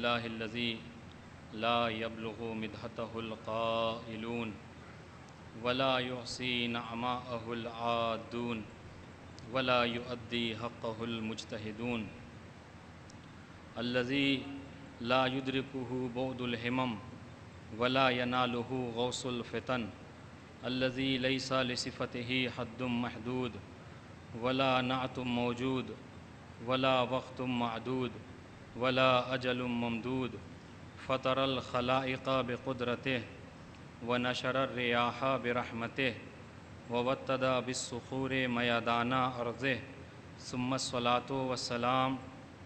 لله الذي لا يبلغ مدحته القائلون ولا يحصي نعماءه العادون ولا يؤدي حقه المجتهدون الذي لا يدركه بعد الهمم ولا يناله غوص الفتن الذي ليس لصفته حد محدود ولا نعت موجود ولا وقت معدود ولا أجل ممدود فطر الخلائق بقدرته ونشر الرياح برحمته ووتد بالصخور ميدان أرضه ثم الصلاة والسلام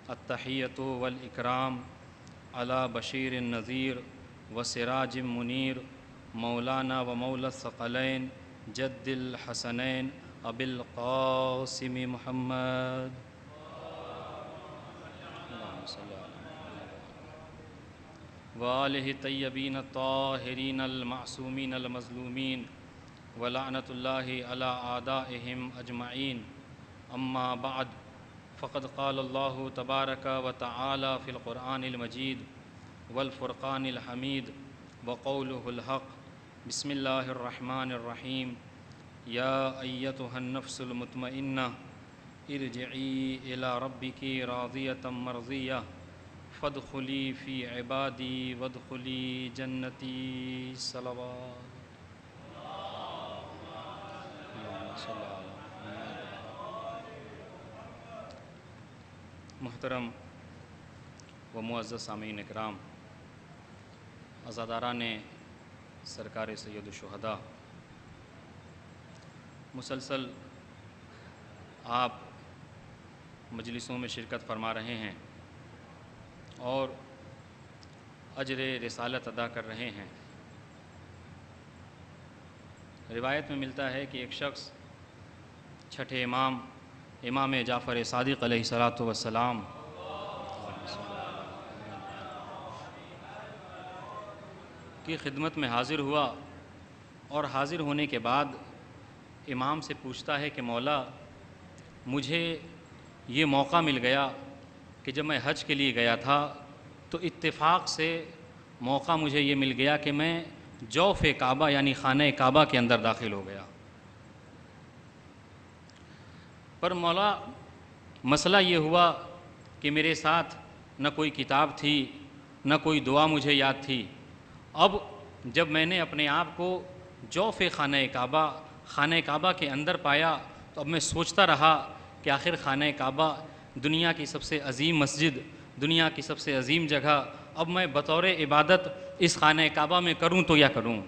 التحية والإكرام على بشير النذير وسراج منير مولانا ومولى الثقلين جد الحسنين أبي القاسم محمد اللهم صل على محمد وآله الطيبين الطاهرين المعصومين المظلومين ولعنة الله على أعدائهم أجمعين أما بعد فقد قال الله تبارك وتعالى في القرآن المجيد والفرقان الحميد وقوله الحق بسم الله الرحمن الرحيم يا أيتها النفس المطمئنة ارجعي إلى ربك راضية مرضية فادخلي في عبادي وادخلي جنتي صلوات اللهم صل على محمد. محترم و معزز سامعین اکرام، عزاداران سرکار سید الشہداء، مسلسل آپ مجلسوں میں شرکت فرما رہے ہیں اور اجر رسالت ادا کر رہے ہیں۔ روایت میں ملتا ہے کہ ایک شخص چھٹے امام جعفر صادق علیہ الصلاۃ والسلام کی خدمت میں حاضر ہوا اور حاضر ہونے کے بعد امام سے پوچھتا ہے کہ مولا، مجھے یہ موقع مل گیا کہ جب میں حج کے لیے گیا تھا تو اتفاق سے موقع مجھے یہ مل گیا کہ میں جوف کعبہ یعنی خانہ کعبہ کے اندر داخل ہو گیا، پر مولا مسئلہ یہ ہوا کہ میرے ساتھ نہ کوئی کتاب تھی نہ کوئی دعا مجھے یاد تھی۔ اب جب میں نے اپنے آپ کو جوف خانہ کعبہ کے اندر پایا تو اب میں سوچتا رہا کہ آخر خانہ کعبہ دنیا کی سب سے عظیم مسجد، دنیا کی سب سے عظیم جگہ، اب میں بطور عبادت اس خانہ کعبہ میں کروں تو یا کروں؟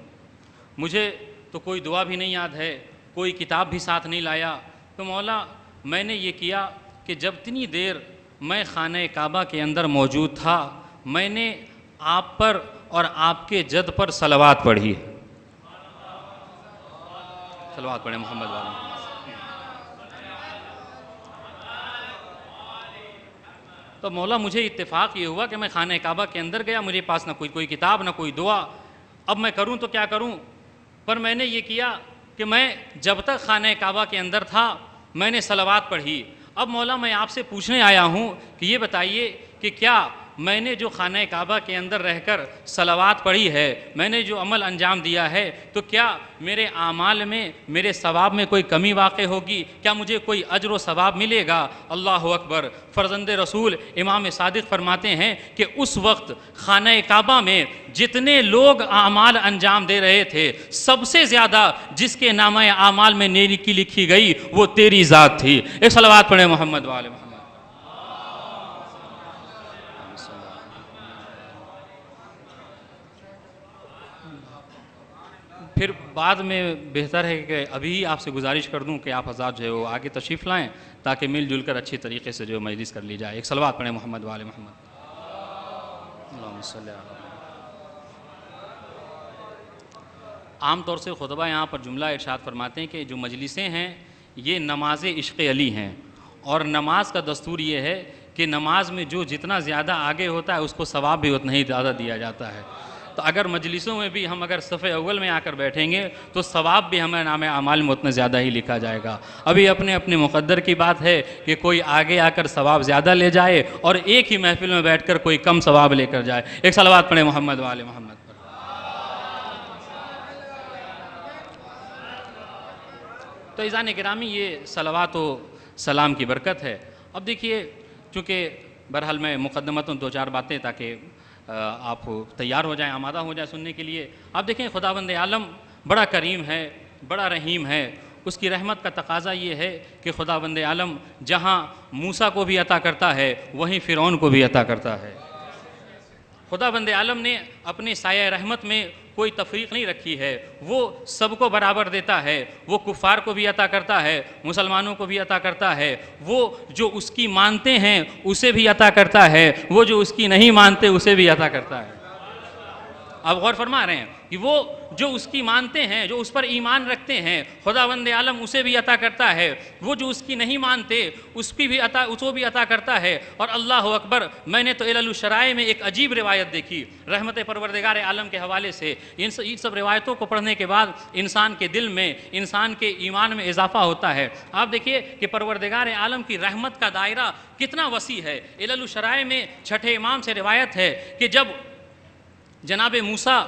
مجھے تو کوئی دعا بھی نہیں یاد ہے، کوئی کتاب بھی ساتھ نہیں لایا، تو مولا میں نے یہ کیا کہ جب اتنی دیر میں خانہ کعبہ کے اندر موجود تھا میں نے آپ پر اور آپ کے جد پر صلوات پڑھی۔ صلوات پڑھیں محمد والا۔ تو مولا مجھے اتفاق یہ ہوا کہ میں خانہ کعبہ کے اندر گیا، مجھے پاس نہ کوئی کتاب نہ کوئی دعا، اب میں کروں تو کیا کروں؟ پر میں نے یہ کیا کہ میں جب تک خانہ کعبہ کے اندر تھا میں نے صلوات پڑھی۔ اب مولا میں آپ سے پوچھنے آیا ہوں کہ یہ بتائیے کہ کیا میں نے جو خانہ کعبہ کے اندر رہ کر صلوات پڑھی ہے، میں نے جو عمل انجام دیا ہے، تو کیا میرے اعمال میں میرے ثواب میں کوئی کمی واقع ہوگی؟ کیا مجھے کوئی اجر و ثواب ملے گا؟ اللہ اکبر۔ فرزند رسول امام صادق فرماتے ہیں کہ اس وقت خانہ کعبہ میں جتنے لوگ اعمال انجام دے رہے تھے سب سے زیادہ جس کے نامہ اعمال میں نیکی لکھی گئی وہ تیری ذات تھی۔ ایک صلوات پڑھیں محمد وآل محمد۔ پھر بعد میں بہتر ہے کہ ابھی آپ سے گزارش کر دوں کہ آپ حضرات جو ہے وہ آگے تشریف لائیں تاکہ مل جل کر اچھی طریقے سے جو مجلس کر لی جائے۔ ایک صلوات پڑھیں محمد وآل محمد۔ اللہم صلی علی محمد۔ عام طور سے خطبہ یہاں پر جملہ ارشاد فرماتے ہیں کہ جو مجلسیں ہیں یہ نماز عشق علی ہیں، اور نماز کا دستور یہ ہے کہ نماز میں جو جتنا زیادہ آگے ہوتا ہے اس کو ثواب بھی اتنا ہی زیادہ دیا جاتا ہے۔ تو اگر مجلسوں میں بھی ہم اگر صف اول میں آ کر بیٹھیں گے تو ثواب بھی ہمیں نام اعمال میں اتنا زیادہ ہی لکھا جائے گا۔ ابھی اپنے اپنے مقدر کی بات ہے کہ کوئی آگے آ کر ثواب زیادہ لے جائے اور ایک ہی محفل میں بیٹھ کر کوئی کم ثواب لے کر جائے۔ ایک صلوات پڑھیں محمد و آل محمد پر۔ تو عزیزان گرامی، یہ صلوات و سلام کی برکت ہے۔ اب دیکھیے، چونکہ بہرحال میں مقدمتاً دو چار باتیں تاکہ آپ تیار ہو جائیں، آمادہ ہو جائیں سننے کے لیے۔ آپ دیکھیں، خداوند عالم بڑا کریم ہے، بڑا رحیم ہے۔ اس کی رحمت کا تقاضا یہ ہے کہ خداوند عالم جہاں موسیٰ کو بھی عطا کرتا ہے وہیں فرعون کو بھی عطا کرتا ہے۔ خداوند عالم نے اپنے سایہ رحمت میں کوئی تفریق نہیں رکھی ہے، وہ سب کو برابر دیتا ہے۔ وہ کفار کو بھی عطا کرتا ہے، مسلمانوں کو بھی عطا کرتا ہے، وہ جو اس کی مانتے ہیں اسے بھی عطا کرتا ہے، وہ جو اس کی نہیں مانتے اسے بھی عطا کرتا ہے۔ آپ غور فرما رہے ہیں کہ وہ جو اس کی مانتے ہیں، جو اس پر ایمان رکھتے ہیں، خداوند عالم اسے بھی عطا کرتا ہے، وہ جو اس کی نہیں مانتے اس کو بھی عطا کرتا ہے۔ اور اللہ اکبر، میں نے تو علل الشرائع میں ایک عجیب روایت دیکھی رحمت پروردگار عالم کے حوالے سے۔ ان سب روایتوں کو پڑھنے کے بعد انسان کے دل میں، انسان کے ایمان میں اضافہ ہوتا ہے۔ آپ دیکھیے کہ پروردگار عالم کی رحمت کا دائرہ کتنا وسیع ہے۔ علل الشرائع میں چھٹے امام سے روایت ہے کہ جب جناب موسیٰ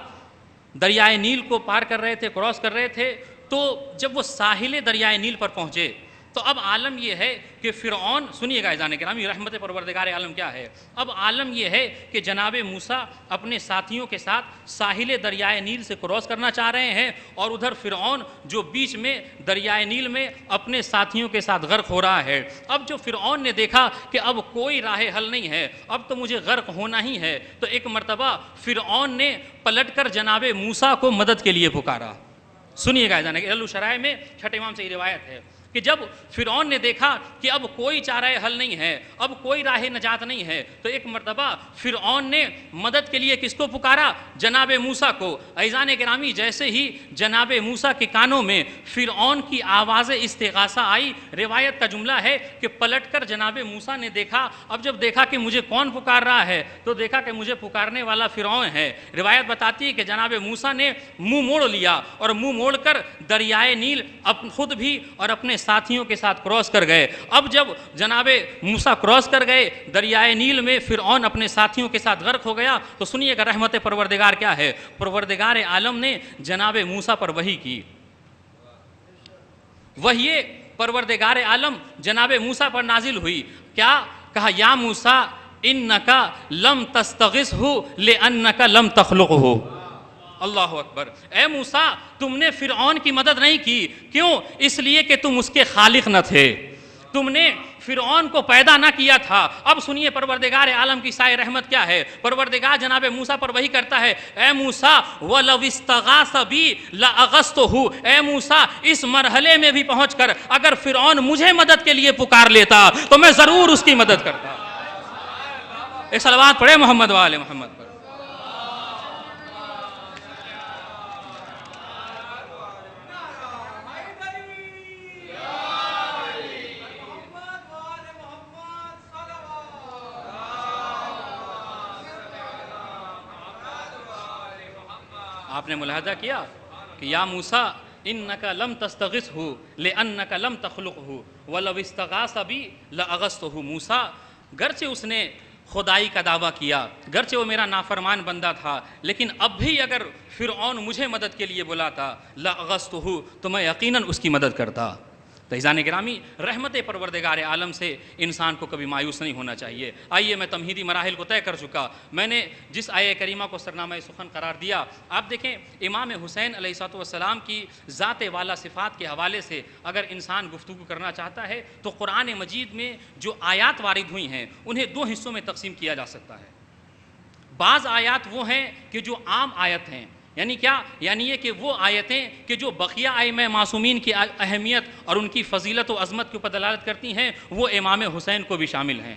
دریائے نیل کو پار کر رہے تھے، کراس کر رہے تھے، تو جب وہ ساحل دریائے نیل پر پہنچے تو اب عالم یہ ہے کہ فرعون، سنیے گا عزیزان گرامی، رحمت پروردگار عالم کیا ہے۔ اب عالم یہ ہے کہ جناب موسیٰ اپنے ساتھیوں کے ساتھ ساحل دریائے نیل سے کراس کرنا چاہ رہے ہیں، اور ادھر فرعون جو بیچ میں دریائے نیل میں اپنے ساتھیوں کے ساتھ غرق ہو رہا ہے۔ اب جو فرعون نے دیکھا کہ اب کوئی راہ حل نہیں ہے، اب تو مجھے غرق ہونا ہی ہے، تو ایک مرتبہ فرعون نے پلٹ کر جناب موسیٰ کو مدد کے لیے پکارا۔ سنیے گا عزیزان، علل الشرائع میں چھٹے امام سے یہ روایت ہے کہ جب فرعون نے دیکھا کہ اب کوئی چارہ حل نہیں ہے، اب کوئی راہ نجات نہیں ہے، تو ایک مرتبہ فرعون نے مدد کے لیے کس کو پکارا؟ جناب موسیٰ کو۔ عزیزان گرامی، جیسے ہی جناب موسیٰ کے کانوں میں فرعون کی آواز استغاثہ آئی، روایت کا جملہ ہے کہ پلٹ کر جناب موسیٰ نے دیکھا، اب جب دیکھا کہ مجھے کون پکار رہا ہے تو دیکھا کہ مجھے پکارنے والا فرعون ہے۔ روایت بتاتی ہے کہ جناب موسیٰ نے منہ موڑ لیا، اور منہ موڑ کر دریائے نیل خود بھی اور اپنے ساتھیوں کے ساتھ کراس کر گئے۔ اب جب جناب موسیٰ کراس کر گئے دریائے نیل میں، فرعون اپنے ساتھیوں کے ساتھ غرق ہو گیا، تو سنیے گا رحمت پروردگار کیا ہے۔ پروردگار عالم نے جناب موسیٰ پر وحی کی۔ وحی پروردگار عالم جناب موسیٰ پر نازل ہوئی۔ کیا کہا؟ یا موسیٰ انکا لم تستغثہ لانکا لم تخلقہ۔ اللہ اکبر، اے موسیٰ تم نے فرعون کی مدد نہیں کی، کیوں؟ اس لیے کہ تم اس کے خالق نہ تھے، تم نے فرعون کو پیدا نہ کیا تھا۔ اب سنیے پروردگار عالم کی سائے رحمت کیا ہے۔ پروردگار جناب موسیٰ پر وحی کرتا ہے، اے موسیٰ وَلَوْ اسْتَغَاثَ بِي لَأَغَثْتُهُ، اے موسیٰ اس مرحلے میں بھی پہنچ کر اگر فرعون مجھے مدد کے لیے پکار لیتا تو میں ضرور اس کی مدد کرتا۔ ایک صلوات پڑھے محمد و آل محمد پر۔ آپ نے ملاحظہ کیا کہ یا موسیٰ انکا لم تستغثہ لانکا لم تخلقہ ولو استغاث بی لاغثتہ۔ موسیٰ گرچہ اس نے خدائی کا دعویٰ کیا، گرچہ وہ میرا نافرمان بندہ تھا، لیکن اب بھی اگر فرعون مجھے مدد کے لیے بلاتا لاغثتہ تو میں یقیناً اس کی مدد کرتا۔ تو عزیزان گرامی، رحمت پروردگار عالم سے انسان کو کبھی مایوس نہیں ہونا چاہیے۔ آئیے، میں تمہیدی مراحل کو طے کر چکا۔ میں نے جس آیہ کریمہ کو سرنامہ سخن قرار دیا، آپ دیکھیں امام حسین علیہ السلام کی ذات والا صفات کے حوالے سے اگر انسان گفتگو کرنا چاہتا ہے تو قرآن مجید میں جو آیات وارد ہوئی ہیں انہیں دو حصوں میں تقسیم کیا جا سکتا ہے۔ بعض آیات وہ ہیں کہ جو عام آیت ہیں، یعنی کیا؟ یعنی یہ کہ وہ آیتیں کہ جو بقیہ ائمہ معصومین کی اہمیت اور ان کی فضیلت و عظمت کے اوپر دلالت کرتی ہیں، وہ امام حسین کو بھی شامل ہیں۔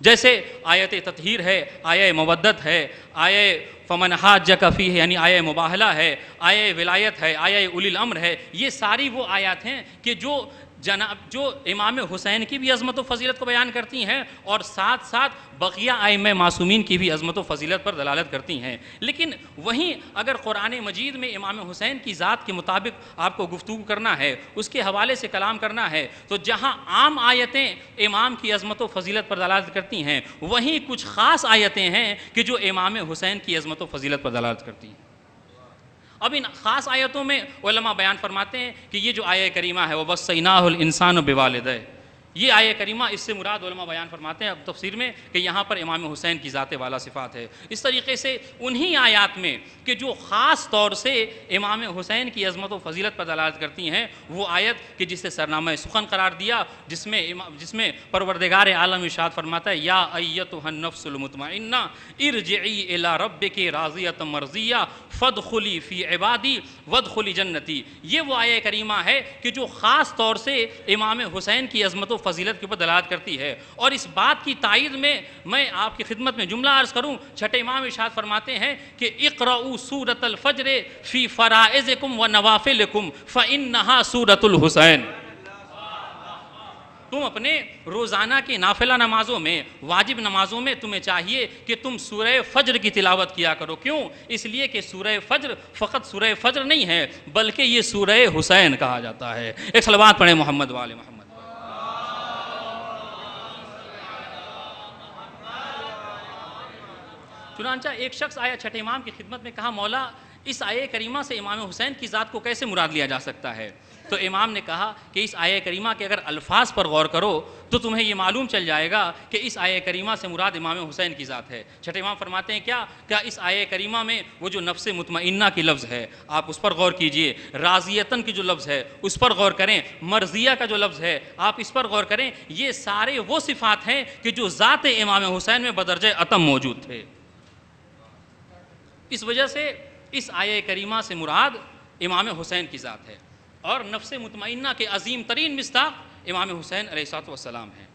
جیسے آیت تطہیر ہے، آیہ مودت ہے، آیہ فمن حاجک فیہ یعنی آیہ مباہلہ ہے، آیہ ولایت ہے، آیہ اولی الامر ہے۔ یہ ساری وہ آیات ہیں کہ جو جناب جو امام حسین کی بھی عظمت و فضیلت کو بیان کرتی ہیں اور ساتھ ساتھ بقیہ ائمہ معصومین کی بھی عظمت و فضیلت پر دلالت کرتی ہیں. لیکن وہیں اگر قرآن مجید میں امام حسین کی ذات کے مطابق آپ کو گفتگو کرنا ہے، اس کے حوالے سے کلام کرنا ہے، تو جہاں عام آیتیں امام کی عظمت و فضیلت پر دلالت کرتی ہیں، وہیں کچھ خاص آیتیں ہیں کہ جو امام حسین کی عظمت و فضیلت پر دلالت کرتی ہیں. اب ان خاص آیتوں میں علماء بیان فرماتے ہیں کہ یہ جو آیہ کریمہ ہے وَوَصَّيْنَاهُ الْإِنسَانُ بِوَالِدَيْهِ، یہ آیہ کریمہ اس سے مراد علماء بیان فرماتے ہیں اب تفسیر میں کہ یہاں پر امام حسین کی ذات والا صفات ہے. اس طریقے سے انہی آیات میں کہ جو خاص طور سے امام حسین کی عظمت و فضیلت پر دلالت کرتی ہیں، وہ آیت کہ جسے سرنامہ سخن قرار دیا، جس میں پروردگار عالم ارشاد فرماتا ہے یا ایتھا النفس المطمئنہ ارجعی الی ربک راضیۃ مرضیہ فادخلی فی عبادی وادخلی جنتی. یہ وہ آیہ کریمہ ہے کہ جو خاص طور سے امام حسین کی عظمت و فضیلت کے اوپر دلالت کرتی ہے. اور اس بات کی تائید میں آپ کی خدمت میں جملہ عرض کروں. چھٹے امام ارشاد فرماتے ہیں کہ اقرؤوا سورۃ الفجر فی فرائضکم و نوافلکم فانھا سورۃ الحسین. تم اپنے روزانہ کی نافلہ نمازوں میں، واجب نمازوں میں تمہیں چاہیے کہ تم سورہ فجر کی تلاوت کیا کرو. کیوں؟ اس لیے کہ سورہ فجر فقط سورہ فجر نہیں ہے بلکہ یہ سورہ حسین کہا جاتا ہے. ایک صلوات پڑھیں محمد وآل محمد. چنانچہ ایک شخص آیا چھٹے امام کی خدمت میں، کہا مولا اس آیہ کریمہ سے امام حسین کی ذات کو کیسے مراد لیا جا سکتا ہے؟ تو امام نے کہا کہ اس آیہ کریمہ کے اگر الفاظ پر غور کرو تو تمہیں یہ معلوم چل جائے گا کہ اس آیہ کریمہ سے مراد امام حسین کی ذات ہے. چھٹے امام فرماتے ہیں کیا اس آیہ کریمہ میں وہ جو نفس مطمئنہ کی لفظ ہے آپ اس پر غور کیجئے، راضیتن کی جو لفظ ہے اس پر غور کریں، مرضیہ کا جو لفظ ہے آپ اس پر غور کریں. یہ سارے وہ صفات ہیں کہ جو ذات امام حسین میں بدرجہ اتم موجود تھے. اس وجہ سے اس آیہ کریمہ سے مراد امام حسین کی ذات ہے اور نفس مطمئنہ کے عظیم ترین مصداق امام حسین علیہ الصلوۃ والسلام ہیں.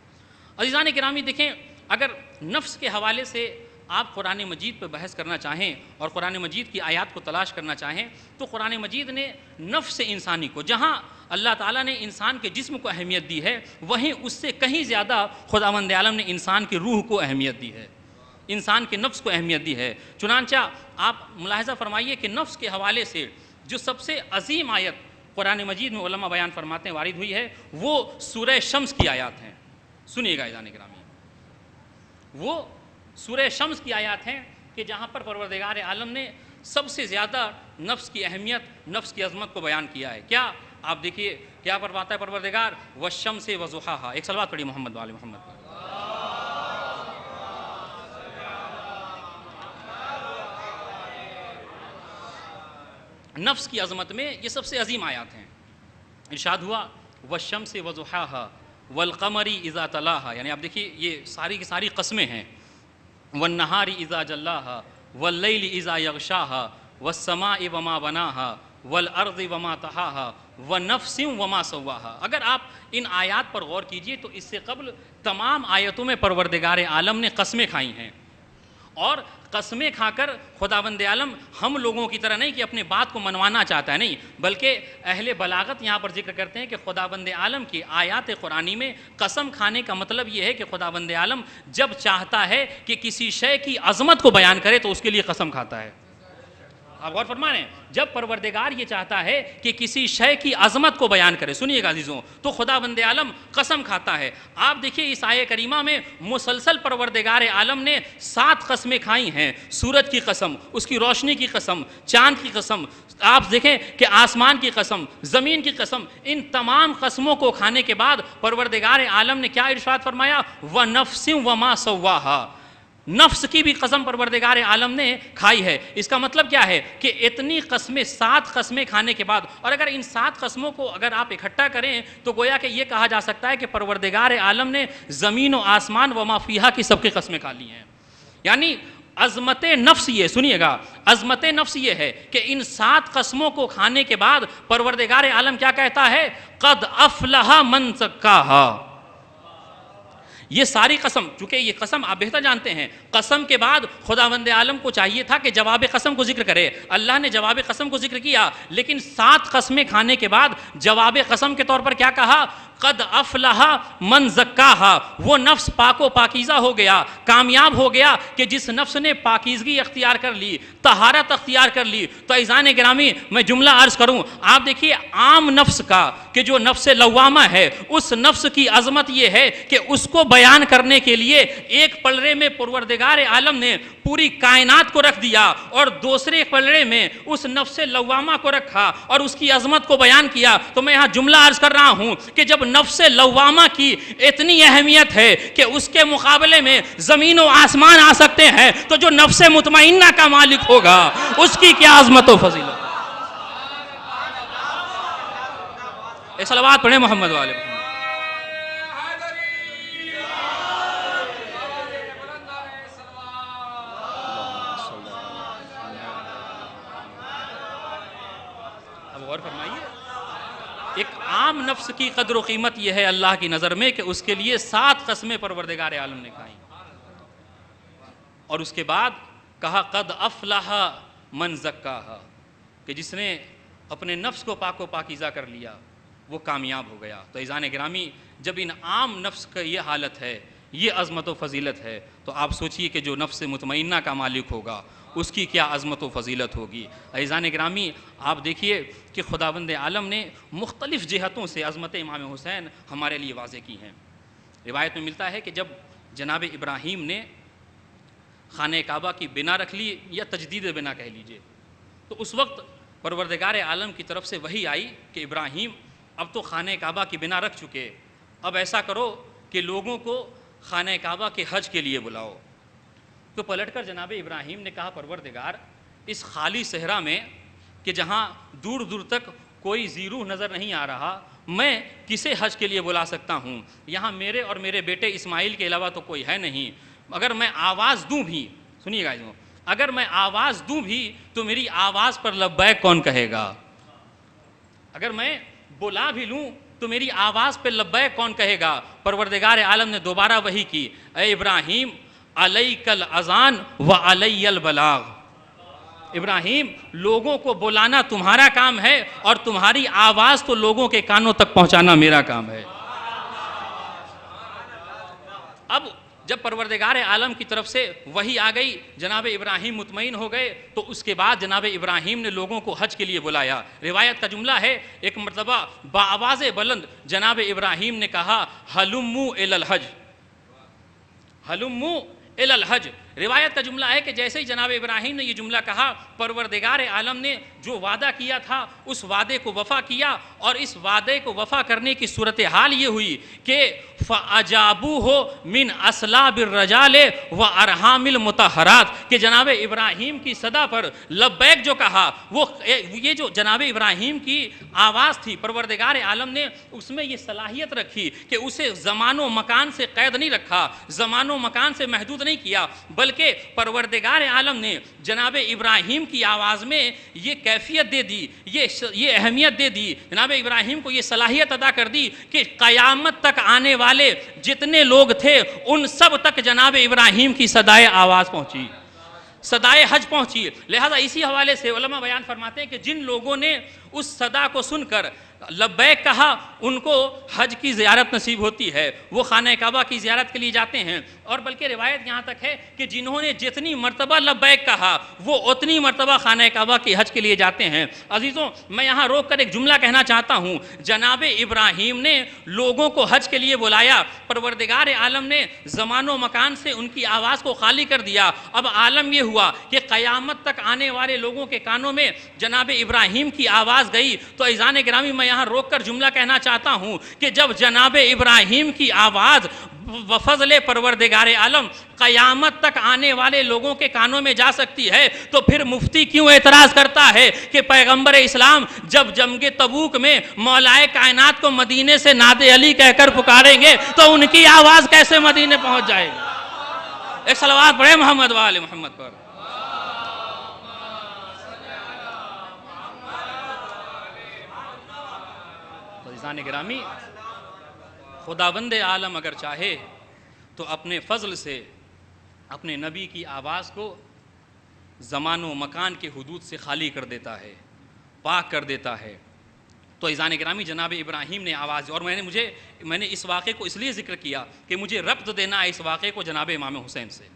عزیزان گرامی دیکھیں، اگر نفس کے حوالے سے آپ قرآن مجید پہ بحث کرنا چاہیں اور قرآن مجید کی آیات کو تلاش کرنا چاہیں تو قرآن مجید نے نفس انسانی کو، جہاں اللہ تعالیٰ نے انسان کے جسم کو اہمیت دی ہے، وہیں اس سے کہیں زیادہ خداوند عالم نے انسان کی روح کو اہمیت دی ہے، انسان کے نفس کو اہمیت دی ہے. چنانچہ آپ ملاحظہ فرمائیے کہ نفس کے حوالے سے جو سب سے عظیم آیت قرآن مجید میں علماء بیان فرماتے ہیں وارد ہوئی ہے، وہ سورہ شمس کی آیات ہیں. سنیے گا عزیزان گرامی، وہ سورہ شمس کی آیات ہیں کہ جہاں پر پروردگار عالم نے سب سے زیادہ نفس کی اہمیت، نفس کی عظمت کو بیان کیا ہے. کیا آپ دیکھیے کیا فرماتا ہے پروردگار والشمس وضحاہا. ایک صلوات پڑھی محمد وآل محمد. نفس کی عظمت میں یہ سب سے عظیم آیات ہیں. ارشاد ہوا والشمس وضحاہا والقمر اذا تلاہا، یعنی آپ دیکھیے یہ ساری کی ساری قسمیں ہیں. والنہار اذا جلاہا واللیل اذا یغشاہا والسماء وما بناہا والارض وما طحاہا ونفس وما سواہا. اگر آپ ان آیات پر غور کیجئے تو اس سے قبل تمام آیتوں میں پروردگار عالم نے قسمیں کھائی ہیں، اور قسمیں کھا کر خداوند عالم ہم لوگوں کی طرح نہیں کہ اپنے بات کو منوانا چاہتا ہے، نہیں، بلکہ اہل بلاغت یہاں پر ذکر کرتے ہیں کہ خداوند عالم کی آیات قرآنی میں قسم کھانے کا مطلب یہ ہے کہ خداوند عالم جب چاہتا ہے کہ کسی شے کی عظمت کو بیان کرے تو اس کے لیے قسم کھاتا ہے. آپ غور فرما رہے ہیں، جب پروردگار یہ چاہتا ہے کہ کسی شے کی عظمت کو بیان کرے، سنیے گا عزیزوں، تو خداوند عالم قسم کھاتا ہے. آپ دیکھیے اس آیہ کریمہ میں مسلسل پروردگار عالم نے 7 قسمیں کھائی ہیں. سورج کی قسم، اس کی روشنی کی قسم، چاند کی قسم، آپ دیکھیں کہ آسمان کی قسم، زمین کی قسم. ان تمام قسموں کو کھانے کے بعد پروردگار عالم نے کیا ارشاد فرمایا؟ وَنَفْسٍ وَمَا سَوَّاهَا. نفس کی بھی قسم پروردگار عالم نے کھائی ہے. اس کا مطلب کیا ہے کہ اتنی قسمیں، 7 قسمیں کھانے کے بعد، اور اگر ان 7 قسموں کو اگر آپ اکٹھا کریں تو گویا کہ یہ کہا جا سکتا ہے کہ پروردگار عالم نے زمین و آسمان و ما فیہا کی سب کی قسمیں کھا لی ہیں. یعنی عظمت نفس یہ، سنیے گا، عظمت نفس یہ ہے کہ ان 7 قسموں کو کھانے کے بعد پروردگار عالم کیا کہتا ہے؟ قد افلح من زکاہا. یہ ساری قسم، چونکہ یہ قسم آپ بہتر جانتے ہیں، قسم کے بعد خداوند عالم کو چاہیے تھا کہ جواب قسم کو ذکر کرے. اللہ نے جواب قسم کو ذکر کیا، لیکن 7 قسمیں کھانے کے بعد جواب قسم کے طور پر کیا کہا؟ قد افلح من زکاہا، وہ نفس پاک و پاکیزہ ہو گیا، کامیاب ہو گیا کہ جس نفس نے پاکیزگی اختیار کر لی، طہارت اختیار کر لی. تو عزیزان گرامی میں جملہ عرض کروں، آپ دیکھیے عام نفس کا کہ جو نفس لوامہ ہے، اس نفس کی عظمت یہ ہے کہ اس کو بیان کرنے کے لیے ایک پلڑے میں پروردگار عالم نے پوری کائنات کو رکھ دیا اور دوسرے پلڑے میں اس نفس لوامہ کو رکھا اور اس کی عظمت کو بیان کیا. تو میں یہاں جملہ عرض کر رہا ہوں کہ جب نفس لوامہ کی اتنی اہمیت ہے کہ اس کے مقابلے میں زمین و آسمان آ سکتے ہیں، تو جو نفس مطمئنہ کا مالک ہوگا اس کی کیا عظمت و فضیلت. ایک صلوات پڑھیں محمد والے محمد. اب غور فرمائیے، ایک عام نفس کی قدر و قیمت یہ ہے اللہ کی نظر میں کہ اس کے لیے 7 قسمیں پروردگار عالم نے کھائیں، اور اس کے بعد کہا قد افلح من زکاہا، کہ جس نے اپنے نفس کو پاک و پاکیزہ کر لیا وہ کامیاب ہو گیا. تو عزیزان گرامی، جب ان عام نفس کا یہ حالت ہے، یہ عظمت و فضیلت ہے، تو آپ سوچئے کہ جو نفس مطمئنہ کا مالک ہوگا اس کی کیا عظمت و فضیلت ہوگی. عزیزان گرامی، آپ دیکھیے کہ خداوند عالم نے مختلف جہتوں سے عظمت امام حسین ہمارے لیے واضح کی ہیں. روایت میں ملتا ہے کہ جب جناب ابراہیم نے خانہ کعبہ کی بنا رکھ لی، یا تجدید بنا کہہ لیجئے، تو اس وقت پروردگار عالم کی طرف سے وحی آئی کہ ابراہیم اب تو خانہ کعبہ کی بنا رکھ چکے، اب ایسا کرو کہ لوگوں کو خانہ کعبہ کے حج کے لیے بلاؤ. تو پلٹ کر جناب ابراہیم نے کہا پروردگار، اس خالی صحرا میں کہ جہاں دور دور تک کوئی زیروح نظر نہیں آ رہا، میں کسے حج کے لیے بلا سکتا ہوں؟ یہاں میرے اور میرے بیٹے اسماعیل کے علاوہ تو کوئی ہے نہیں. اگر میں آواز دوں بھی، سنیے گا، اگر میں آواز دوں بھی تو میری آواز پر لبیک کون کہے گا؟ اگر میں بلا بھی لوں تو میری آواز پہ لبیک کون کہے گا؟ پروردگار عالم نے دوبارہ وحی کی، اے ابراہیم علیک الاذان و علی البلاغ. ابراہیم، لوگوں کو بلانا تمہارا کام ہے اور تمہاری آواز تو لوگوں کے کانوں تک پہنچانا میرا کام ہے. اب جب پروردگار عالم کی طرف سے وحی آ گئی، جناب ابراہیم مطمئن ہو گئے، تو اس کے بعد جناب ابراہیم نے لوگوں کو حج کے لیے بلایا. روایت کا جملہ ہے، ایک مرتبہ بآواز بلند جناب ابراہیم نے کہا ہلموا الی الحج، ہلموا الی الحج. روایت کا جملہ ہے کہ جیسے ہی جناب ابراہیم نے یہ جملہ کہا، پروردگار عالم نے جو وعدہ کیا تھا اس وعدے کو وفا کیا، اور اس وعدے کو وفا کرنے کی صورتحال یہ ہوئی کہ فَأَجَابُوهُ مِنْ أَصْلَابِ الرَّجَالِ وَأَرْحَامِ الْمُطَهَّرَاتِ، کہ جناب ابراہیم کی صدا پر لبیک جو کہا، وہ یہ جو جناب ابراہیم کی آواز تھی، پروردگار عالم نے اس میں یہ صلاحیت رکھی کہ اسے زمان و مکان سے قید نہیں رکھا، زمان و مکان سے محدود نہیں کیا، بلکہ پروردگار عالم نے جناب ابراہیم کی آواز میں یہ کیفیت دے دی، یہ اہمیت دے دی، جناب ابراہیم کو یہ صلاحیت عطا کر دی کہ قیامت تک آنے والے جتنے لوگ تھے ان سب تک جناب ابراہیم کی صدائے آواز پہنچی، صدائے حج پہنچی. لہذا اسی حوالے سے علماء بیان فرماتے ہیں کہ جن لوگوں نے اس صدا کو سن کر لبیک کہا ان کو حج کی زیارت نصیب ہوتی ہے، وہ خانہ کعبہ کی زیارت کے لیے جاتے ہیں. اور بلکہ روایت یہاں تک ہے کہ جنہوں نے جتنی مرتبہ لبیک کہا وہ اتنی مرتبہ خانہ کعبہ کی حج کے لیے جاتے ہیں. عزیزوں، میں یہاں روک کر ایک جملہ کہنا چاہتا ہوں. جناب ابراہیم نے لوگوں کو حج کے لیے بلایا، پروردگار عالم نے زمان و مکان سے ان کی آواز کو خالی کر دیا. اب عالم یہ ہوا کہ قیامت تک آنے والے لوگوں کے کانوں میں جناب ابراہیم کی آواز گئی. تو عزیزان گرامی، میں یہاں روک کر جملہ کہنا چاہتا ہوں کہ جب جناب ابراہیم کی آواز وفضل پروردگار عالم قیامت تک آنے والے لوگوں کے کانوں میں جا سکتی ہے، تو پھر مفتی کیوں اعتراض کرتا ہے کہ پیغمبر اسلام جب جنگ تبوک میں مولائے کائنات کو مدینے سے ناد علی کہہ کر پکاریں گے تو ان کی آواز کیسے مدینے پہنچ جائے گی؟ ایک صلوات پڑھیں محمد وآل محمد پر. عزیزان گرامی، خداوند عالم اگر چاہے تو اپنے فضل سے اپنے نبی کی آواز کو زمان و مکان کے حدود سے خالی کر دیتا ہے، پاک کر دیتا ہے۔ تو عزیزان گرامی، جناب ابراہیم نے آواز، اور میں نے اس واقعے کو اس لیے ذکر کیا کہ مجھے ربط دینا ہے اس واقعے کو جناب امام حسین سے۔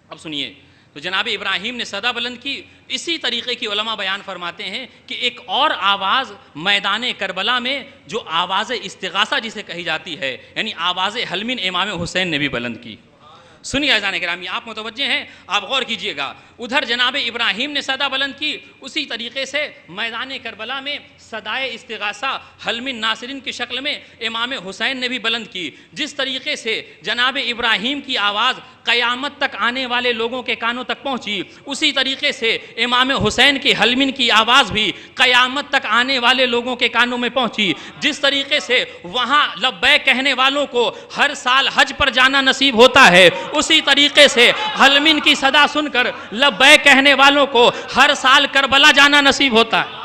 اب سنیے، تو جناب ابراہیم نے صدا بلند کی۔ اسی طریقے کی علماء بیان فرماتے ہیں کہ ایک اور آواز میدان کربلا میں، جو آواز استغاثہ جسے کہی جاتی ہے، یعنی آواز حلمین، امام حسین نے بھی بلند کی۔ سنیے عزیزان گرامی، آپ متوجہ ہیں، آپ غور کیجئے گا۔ ادھر جناب ابراہیم نے صدا بلند کی، اسی طریقے سے میدان کربلا میں صدائے استغاثہ حلمین ناصرین کی شکل میں امام حسین نے بھی بلند کی۔ جس طریقے سے جناب ابراہیم کی آواز قیامت تک آنے والے لوگوں کے کانوں تک پہنچی، اسی طریقے سے امام حسین کی حلمین کی آواز بھی قیامت تک آنے والے لوگوں کے کانوں میں پہنچی۔ جس طریقے سے وہاں لبیک کہنے والوں کو ہر سال حج پر جانا نصیب ہوتا ہے، اسی طریقے سے حلمین کی صدا سن کر لبیک کہنے والوں کو ہر سال کربلا جانا نصیب ہوتا ہے۔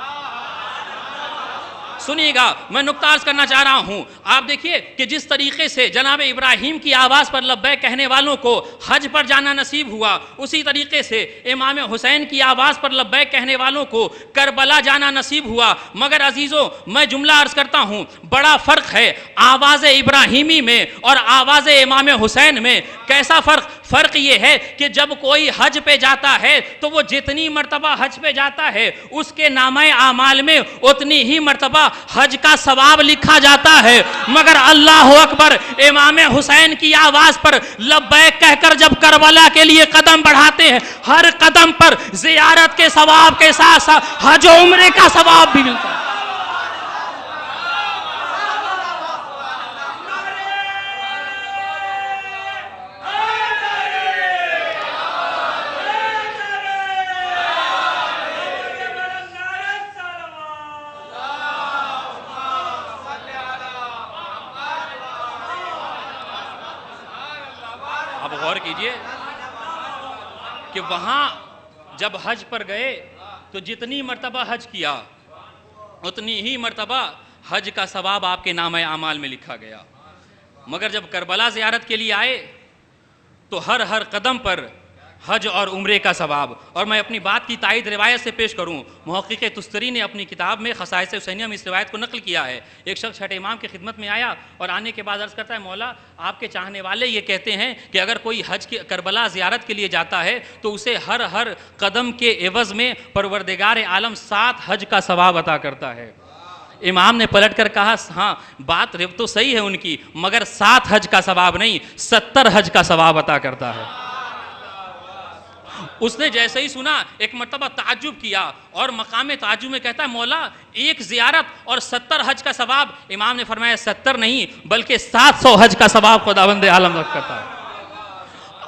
سنیے گا، میں نقطہ عرض کرنا چاہ رہا ہوں۔ آپ دیکھیے کہ جس طریقے سے جناب ابراہیم کی آواز پر لبیک کہنے والوں کو حج پر جانا نصیب ہوا، اسی طریقے سے امام حسین کی آواز پر لبیک کہنے والوں کو کربلا جانا نصیب ہوا۔ مگر عزیزوں، میں جملہ عرض کرتا ہوں، بڑا فرق ہے آواز ابراہیمی میں اور آواز امام حسین میں۔ کیسا فرق؟ فرق یہ ہے کہ جب کوئی حج پہ جاتا ہے تو وہ جتنی مرتبہ حج پہ جاتا ہے اس کے نامہ اعمال میں اتنی ہی مرتبہ حج کا ثواب لکھا جاتا ہے۔ مگر اللہ اکبر، امام حسین کی آواز پر لبیک کہہ کر جب کربلا کے لیے قدم بڑھاتے ہیں، ہر قدم پر زیارت کے ثواب کے ساتھ ساتھ حج و عمرے کا ثواب بھی ملتا ہے۔ غور کیجئے کہ وہاں جب حج پر گئے تو جتنی مرتبہ حج کیا اتنی ہی مرتبہ حج کا ثواب آپ کے نامہ اعمال میں لکھا گیا۔ مگر جب کربلا زیارت کے لیے آئے تو ہر قدم پر حج اور عمرے کا ثواب۔ اور میں اپنی بات کی تائید روایت سے پیش کروں، محقق تستری نے اپنی کتاب میں خصائص حسینیہ میں اس روایت کو نقل کیا ہے۔ ایک شخص چھٹے امام کی خدمت میں آیا اور آنے کے بعد عرض کرتا ہے، مولا آپ کے چاہنے والے یہ کہتے ہیں کہ اگر کوئی حج کی کربلا زیارت کے لیے جاتا ہے تو اسے ہر قدم کے عوض میں پروردگار عالم 7 حج کا ثواب عطا کرتا ہے۔ امام نے پلٹ کر کہا، ہاں بات تو صحیح ہے ان کی، مگر 7 حج کا ثواب نہیں، 70 حج کا ثواب عطا کرتا ہے۔ اس نے جیسے ہی سنا ایک مرتبہ تعجب کیا اور مقام تعجب میں کہتا ہے، مولا ایک زیارت اور 70 حج کا ثواب؟ امام نے فرمایا 70 نہیں بلکہ 700 حج کا ثواب خداوند عالم رکھ کرتا ہے۔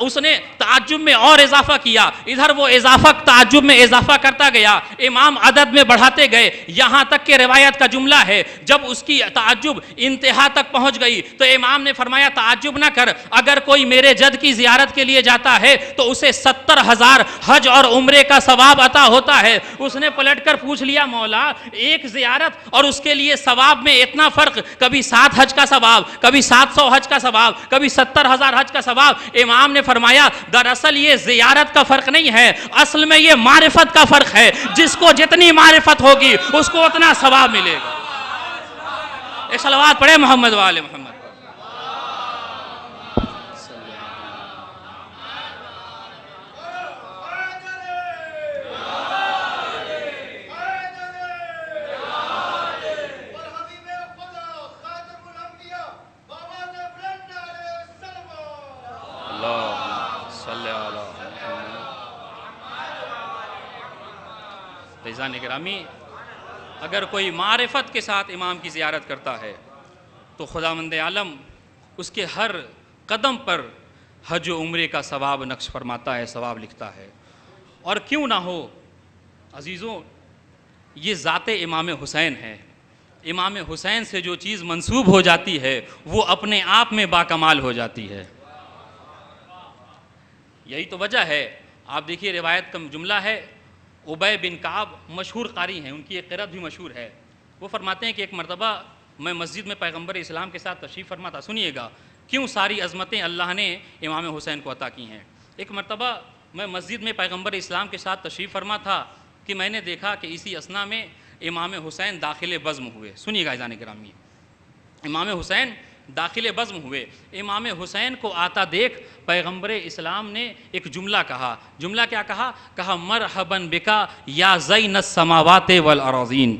اس نے تعجب میں اور اضافہ کیا، ادھر وہ اضافہ تعجب میں اضافہ کرتا گیا، امام عدد میں بڑھاتے گئے، یہاں تک کہ روایت کا جملہ ہے جب اس کی تعجب انتہا تک پہنچ گئی تو امام نے فرمایا، تعجب نہ کر، اگر کوئی میرے جد کی زیارت کے لیے جاتا ہے تو اسے 70,000 حج اور عمرے کا ثواب عطا ہوتا ہے۔ اس نے پلٹ کر پوچھ لیا، مولا ایک زیارت اور اس کے لیے ثواب میں اتنا فرق، کبھی 7 حج کا ثواب، کبھی 700 حج کا ثواب، کبھی 70,000 حج کا ثواب؟ امام نے فرمایا، دراصل یہ زیارت کا فرق نہیں ہے، اصل میں یہ معرفت کا فرق ہے۔ جس کو جتنی معرفت ہوگی اس کو اتنا ثواب ملے گا۔ ایک صلوات پڑھے محمد وآل محمد۔ عزیزان گرامی، اگر کوئی معرفت کے ساتھ امام کی زیارت کرتا ہے تو خداوند عالم اس کے ہر قدم پر حج و عمرے کا ثواب نقش فرماتا ہے، ثواب لکھتا ہے۔ اور کیوں نہ ہو عزیزوں، یہ ذات امام حسین ہے۔ امام حسین سے جو چیز منسوب ہو جاتی ہے وہ اپنے آپ میں باکمال ہو جاتی ہے۔ یہی تو وجہ ہے، آپ دیکھیے روایت کا جملہ ہے، ابی بن کعب مشہور قاری ہیں، ان کی ایک قرأت بھی مشہور ہے۔ وہ فرماتے ہیں کہ ایک مرتبہ میں مسجد میں پیغمبر اسلام کے ساتھ تشریف فرما تھا، سنیے گا، کیوں ساری عظمتیں اللہ نے امام حسین کو عطا کی ہیں۔ ایک مرتبہ میں مسجد میں پیغمبر اسلام کے ساتھ تشریف فرما تھا کہ میں نے دیکھا کہ اسی اثنا میں امام حسین داخل بزم ہوئے۔ سنیے گا عزیزان گرامی، امام حسین داخل بزم ہوئے۔ امام حسین کو آتا دیکھ پیغمبر اسلام نے ایک جملہ کہا۔ جملہ کیا کہا؟ کہا مرحباً بکا یا زین السماوات والارضین،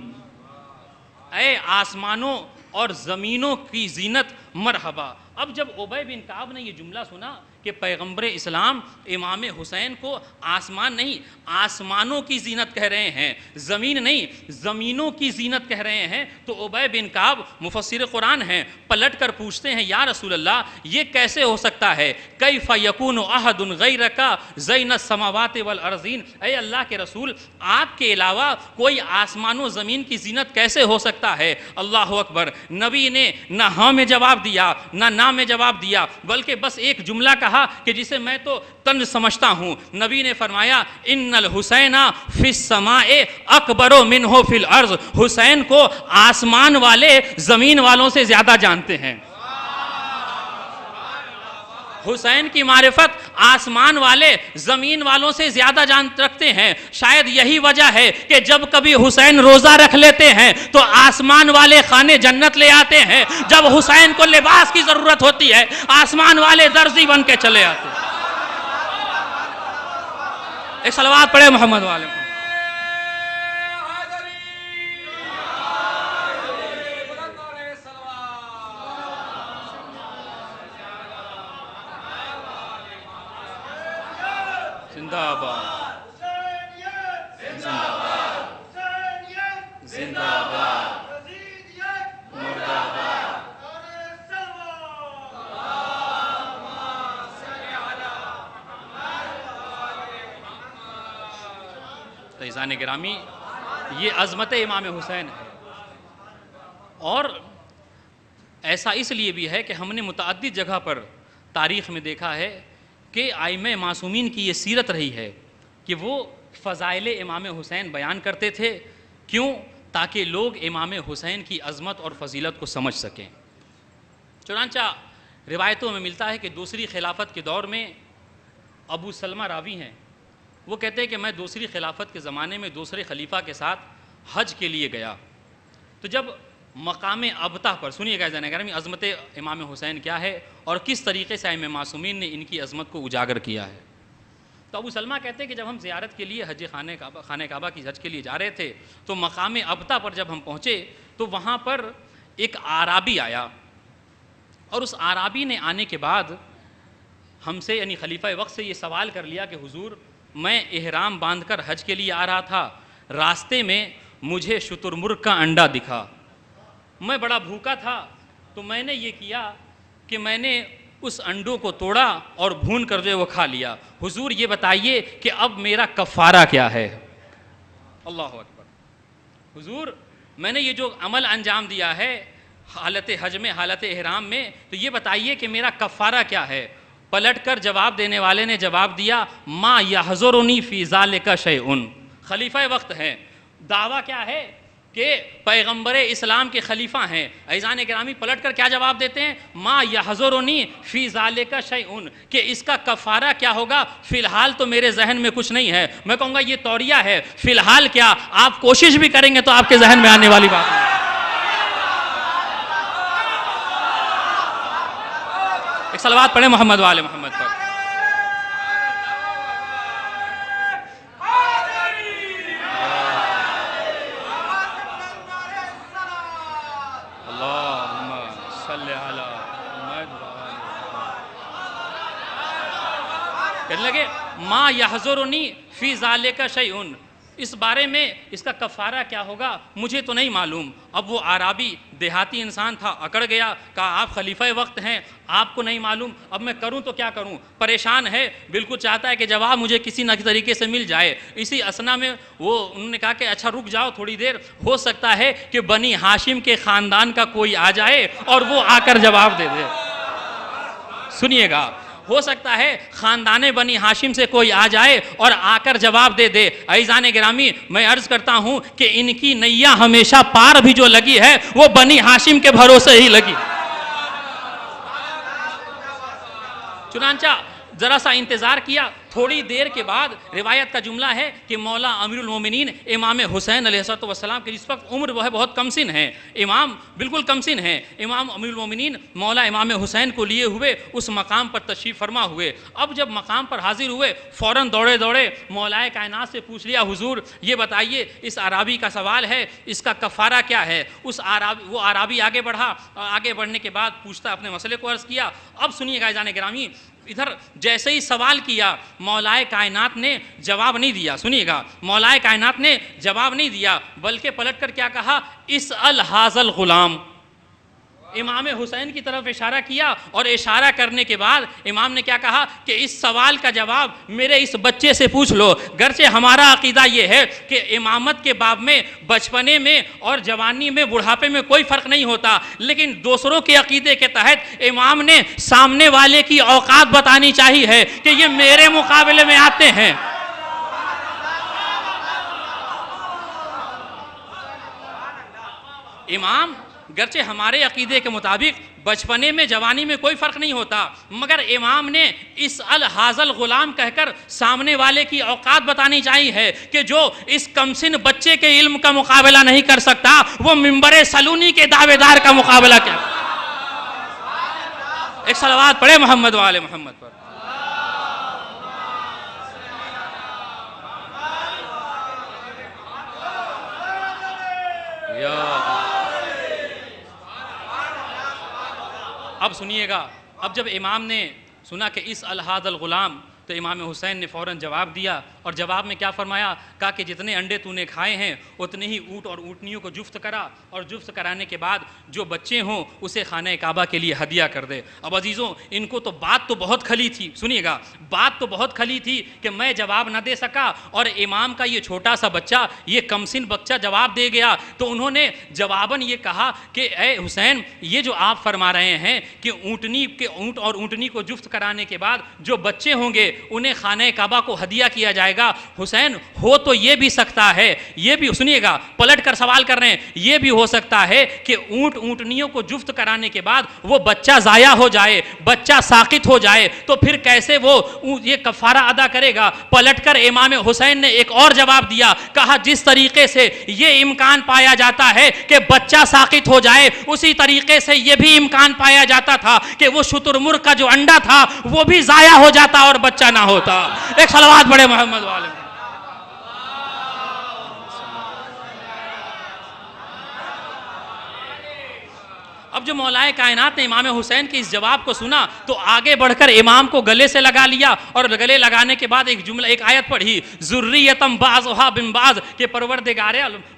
اے آسمانوں اور زمینوں کی زینت مرحبا۔ اب جب ابی بن کعب نے یہ جملہ سنا کہ پیغمبر اسلام امام حسین کو آسمان نہیں آسمانوں کی زینت کہہ رہے ہیں، زمین نہیں زمینوں کی زینت کہہ رہے ہیں، تو ابی بن کعب مفسر قرآن ہیں، پلٹ کر پوچھتے ہیں یا رسول اللہ یہ کیسے ہو سکتا ہے؟ کیف یکون احد غیرک زین السماوات والارضین، اے اللہ کے رسول آپ کے علاوہ کوئی آسمان و زمین کی زینت کیسے ہو سکتا ہے؟ اللہ اکبر۔ نبی نے نہ ہاں میں جواب دیا نہ نہ میں جواب دیا، بلکہ بس ایک جملہ کہا کہ جسے میں تو طنز سمجھتا ہوں۔ نبی نے فرمایا ان الحسین فی السماء اکبر منہ فی الارض، حسین کو آسمان والے زمین والوں سے زیادہ جانتے ہیں۔ حسین کی معرفت آسمان والے زمین والوں سے زیادہ جان رکھتے ہیں۔ شاید یہی وجہ ہے کہ جب کبھی حسین روزہ رکھ لیتے ہیں تو آسمان والے خانے جنت لے آتے ہیں، جب حسین کو لباس کی ضرورت ہوتی ہے آسمان والے درزی بن کے چلے آتے ہیں۔ ایک صلوات پڑھے محمد والے۔ زندہ باد زندہ باد زندہ باد مردہ باد۔ عزیزان گرامی، یہ عظمت امام حسین ہے، اور ایسا اس لیے بھی ہے کہ ہم نے متعدد جگہ پر تاریخ میں دیکھا ہے کہ ائمہ معصومین کی یہ سیرت رہی ہے کہ وہ فضائل امام حسین بیان کرتے تھے۔ کیوں؟ تاکہ لوگ امام حسین کی عظمت اور فضیلت کو سمجھ سکیں۔ چنانچہ روایتوں میں ملتا ہے کہ دوسری خلافت کے دور میں ابو سلمہ راوی ہیں، وہ کہتے ہیں کہ میں دوسری خلافت کے زمانے میں دوسرے خلیفہ کے ساتھ حج کے لیے گیا، تو جب مقام ابتہ پر، سنیے گا جناب عظمت امام حسین کیا ہے اور کس طریقے سے ائمہ معصومین نے ان کی عظمت کو اجاگر کیا ہے۔ تو ابو سلمہ کہتے ہیں کہ جب ہم زیارت کے لیے حج خانہ کعبہ کی حج کے لیے جا رہے تھے تو مقام ابتہ پر جب ہم پہنچے تو وہاں پر ایک اعرابی آیا، اور اس اعرابی نے آنے کے بعد ہم سے یعنی خلیفہ وقت سے یہ سوال کر لیا کہ حضور میں احرام باندھ کر حج کے لیے آ رہا تھا، راستے میں مجھے شتر مرغ کا انڈا دکھا، میں بڑا بھوکا تھا تو میں نے یہ کیا کہ میں نے اس انڈوں کو توڑا اور بھون کر جو وہ کھا لیا، حضور یہ بتائیے کہ اب میرا کفارہ کیا ہے؟ اللہ اکبر۔ حضور میں نے یہ جو عمل انجام دیا ہے حالت حج میں حالت احرام میں، تو یہ بتائیے کہ میرا کفارہ کیا ہے؟ پلٹ کر جواب دینے والے نے جواب دیا ما یحضرنی فی ذالک شیء، خلیفہ وقت ہیں، دعویٰ کیا ہے کہ پیغمبر اسلام کے خلیفہ ہیں۔ عزیزان گرامی پلٹ کر کیا جواب دیتے ہیں؟ ما یحضرنی فی ذالک شیء، کہ اس کا کفارہ کیا ہوگا فی الحال تو میرے ذہن میں کچھ نہیں ہے۔ میں کہوں گا یہ توریہ ہے، فی الحال کیا آپ کوشش بھی کریں گے تو آپ کے ذہن میں آنے والی بات نہیں۔ ایک صلوات پڑھیں محمد وآل محمد پر۔ کہنے لگے ما یحضرنی فی ذالک شیء، اس بارے میں اس کا کفارہ کیا ہوگا مجھے تو نہیں معلوم۔ اب وہ اعرابی دیہاتی انسان تھا، اکڑ گیا، کہا آپ خلیفہ وقت ہیں، آپ کو نہیں معلوم، اب میں کروں تو کیا کروں؟ پریشان ہے، بالکل چاہتا ہے کہ جواب مجھے کسی نہ کسی طریقے سے مل جائے۔ اسی اثنا میں انہوں نے کہا کہ اچھا رک جاؤ تھوڑی دیر، ہو سکتا ہے کہ بنی ہاشم کے خاندان کا کوئی آ جائے اور وہ آ کر جواب دے دے۔ سنیے گا، ہو سکتا ہے خاندان بنی ہاشم سے کوئی آ جائے اور آ کر جواب دے دے۔ عزیزان گرامی میں عرض کرتا ہوں کہ ان کی نیا ہمیشہ پار بھی جو لگی ہے وہ بنی ہاشم کے بھروسے ہی لگی۔ چنانچہ ذرا سا انتظار کیا، تھوڑی دیر کے بعد روایت کا جملہ ہے کہ مولا امیر المومنین امام حسین علیہ السلام کے جس وقت عمر وہ ہے بہت کم سن ہے، امام بالکل کم سن ہے، امام امیر المومنین مولا امام حسین کو لیے ہوئے اس مقام پر تشریف فرما ہوئے۔ اب جب مقام پر حاضر ہوئے فوراً دوڑے دوڑے مولا کائنات سے پوچھ لیا، حضور یہ بتائیے اس عرابی کا سوال ہے، اس کا کفارہ کیا ہے؟ وہ عرابی آگے بڑھا، آگے بڑھنے کے بعد پوچھتا اپنے مسئلے کو عرض کیا۔ اب سنیے گا جان گرامی، ادھر جیسے ہی سوال کیا مولا کائنات نے جواب نہیں دیا، سنیے گا، مولا کائنات نے جواب نہیں دیا بلکہ پلٹ کر کیا کہا، اسأل ھذا الغلام، امام حسین کی طرف اشارہ کیا، اور اشارہ کرنے کے بعد امام نے کیا کہا کہ اس سوال کا جواب میرے اس بچے سے پوچھ لو۔ گرچہ ہمارا عقیدہ یہ ہے کہ امامت کے باب میں بچپنے میں اور جوانی میں بڑھاپے میں کوئی فرق نہیں ہوتا، لیکن دوسروں کے عقیدے کے تحت امام نے سامنے والے کی اوقات بتانی چاہیے ہے کہ یہ میرے مقابلے میں آتے ہیں۔ امام گرچہ ہمارے عقیدے کے مطابق بچپنے میں جوانی میں کوئی فرق نہیں ہوتا، مگر امام نے اسأل ھذا الغلام کہہ کر سامنے والے کی اوقات بتانی چاہیے ہے کہ جو اس کمسن بچے کے علم کا مقابلہ نہیں کر سکتا، وہ منبر سلونی کے دعوے دار کا مقابلہ کیا۔ ایک صلوات پڑھے محمد و آل محمد پر۔ اب سنیے گا، اب جب امام نے سنا کہ اسأل ھذا الغلام، تو امام حسین نے فوراً جواب دیا، اور جواب میں کیا فرمایا؟ کہا کہ جتنے انڈے تو نے کھائے ہیں اتنے ہی اونٹ اور اونٹنیوں کو جفت کرا، اور جفت کرانے کے بعد جو بچے ہوں اسے خانہ کعبہ کے لیے ہدیہ کر دے۔ اب عزیزوں، ان کو تو بات تو بہت کھلی تھی، سنیے گا، بات تو بہت کھلی تھی کہ میں جواب نہ دے سکا، اور امام کا یہ چھوٹا سا بچہ، یہ کمسن بچہ جواب دے گیا، تو انہوں نے جواباً یہ کہا کہ اے حسین، یہ جو آپ فرما رہے ہیں کہ اونٹ اور اونٹنی کو جفت کرانے کے بعد جو بچے ہوں گے انہیں خانہ کعبہ کو ہدیہ کیا جائے گا، حسین ہو تو یہ بھی سکتا ہے، یہ بھی سنیے گا، پلٹ کر سوال کر رہے ہیں، یہ بھی ہو سکتا ہے کہ اونٹنیوں کو جفت کرانے کے بعد وہ بچہ ضائع ہو جائے، بچہ ساقط ہو جائے، تو پھر کیسے وہ یہ کفارہ ادا کرے گا؟ پلٹ کر امام حسین نے ایک اور جواب دیا، کہا جس طریقے سے یہ امکان پایا جاتا ہے کہ بچہ ساقط ہو جائے، اسی طریقے سے یہ بھی امکان پایا جاتا تھا کہ وہ شتر مرغ کا جو انڈا تھا وہ بھی ضائع ہو جاتا اور بچہ نہ ہوتا۔ ایک صلوات بڑے محمد والے۔ اب جو مولا کائنات نے امام حسین کے اس جواب کو سنا تو آگے بڑھ کر امام کو گلے سے لگا لیا، اور گلے لگانے کے بعد ایک آیت پڑھی، ذریتم بعضھا من بعض، کہ پروردگار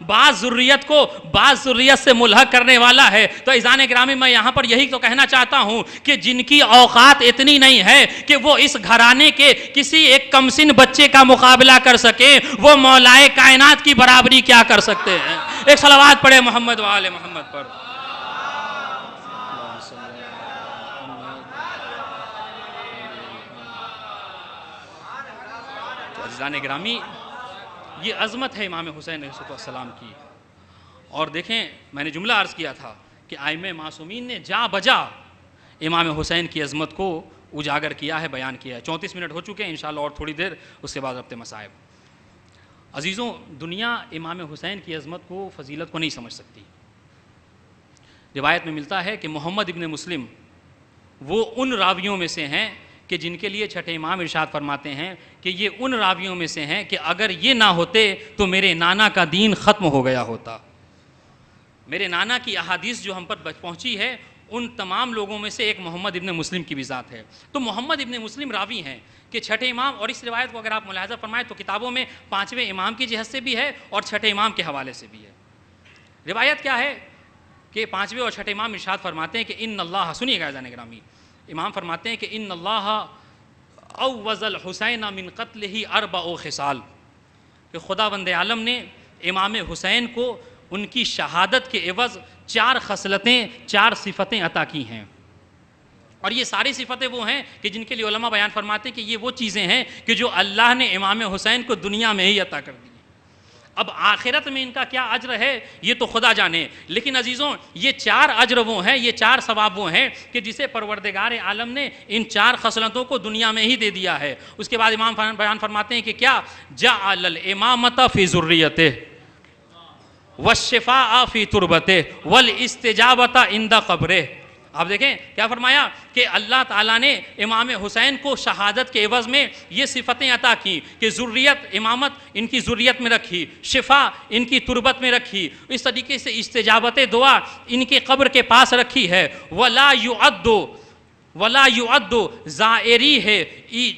بعض ذریت کو بعض ذریت سے ملحق کرنے والا ہے۔ تو عزیزان گرامی، میں یہاں پر یہی تو کہنا چاہتا ہوں کہ جن کی اوقات اتنی نہیں ہے کہ وہ اس گھرانے کے کسی ایک کمسن بچے کا مقابلہ کر سکیں، وہ مولا کائنات کی برابری کیا کر سکتے ہیں؟ ایک صلوات پڑھے محمد و آل محمد پر۔ عزیزان گرامی، یہ عظمت ہے امام حسین علیہ السلام کی۔ اور دیکھیں، میں نے جملہ عرض کیا تھا کہ ائمہ معصومین نے جا بجا امام حسین کی عظمت کو اجاگر کیا ہے، بیان کیا ہے۔ 34 منٹ ہو چکے ہیں، انشاءاللہ اور تھوڑی دیر اس کے بعد ربط مصائب۔ عزیزوں، دنیا امام حسین کی عظمت کو، فضیلت کو نہیں سمجھ سکتی۔ روایت میں ملتا ہے کہ محمد ابن مسلم وہ ان راویوں میں سے ہیں کہ جن کے لیے چھٹے امام ارشاد فرماتے ہیں کہ یہ ان راویوں میں سے ہیں کہ اگر یہ نہ ہوتے تو میرے نانا کا دین ختم ہو گیا ہوتا۔ میرے نانا کی احادیث جو ہم پر پہنچی ہے، ان تمام لوگوں میں سے ایک محمد ابن مسلم کی بھی ذات ہے۔ تو محمد ابن مسلم راوی ہیں کہ چھٹے امام، اور اس روایت کو اگر آپ ملاحظہ فرمائیں تو کتابوں میں 5ویں امام کی جہت سے بھی ہے اور چھٹے امام کے حوالے سے بھی ہے۔ روایت کیا ہے کہ 5ویں اور چھٹے امام ارشاد فرماتے ہیں کہ ان اللہ، سنیے گا اذان گرامی، امام فرماتے ہیں کہ ان اللہ اوز الحسین من قتلہ 4 خصال، کہ خداوند عالم نے امام حسین کو ان کی شہادت کے عوض 4 خصلتیں، 4 صفتیں عطا کی ہیں۔ اور یہ ساری صفتیں وہ ہیں کہ جن کے لیے علماء بیان فرماتے ہیں کہ یہ وہ چیزیں ہیں کہ جو اللہ نے امام حسین کو دنیا میں ہی عطا کر دی۔ اب آخرت میں ان کا کیا اجر ہے یہ تو خدا جانے، لیکن عزیزوں یہ 4 اجر وہ ہیں، یہ 4 ثواب وہ ہیں کہ جسے پروردگار عالم نے ان 4 خصلتوں کو دنیا میں ہی دے دیا ہے۔ اس کے بعد امام بیان فرماتے ہیں کہ کیا جعل الامامۃ فی ذریتہ والشفاء فی تربتہ والاستجابۃ عند قبرہ۔ آپ دیکھیں کیا فرمایا کہ اللہ تعالیٰ نے امام حسین کو شہادت کے عوض میں یہ صفتیں عطا کی کہ ذریت، امامت ان کی ذریت میں رکھی، شفا ان کی تربت میں رکھی، اس طریقے سے استجابت دعا ان کے قبر کے پاس رکھی ہے۔ ولا يعد زائری ہے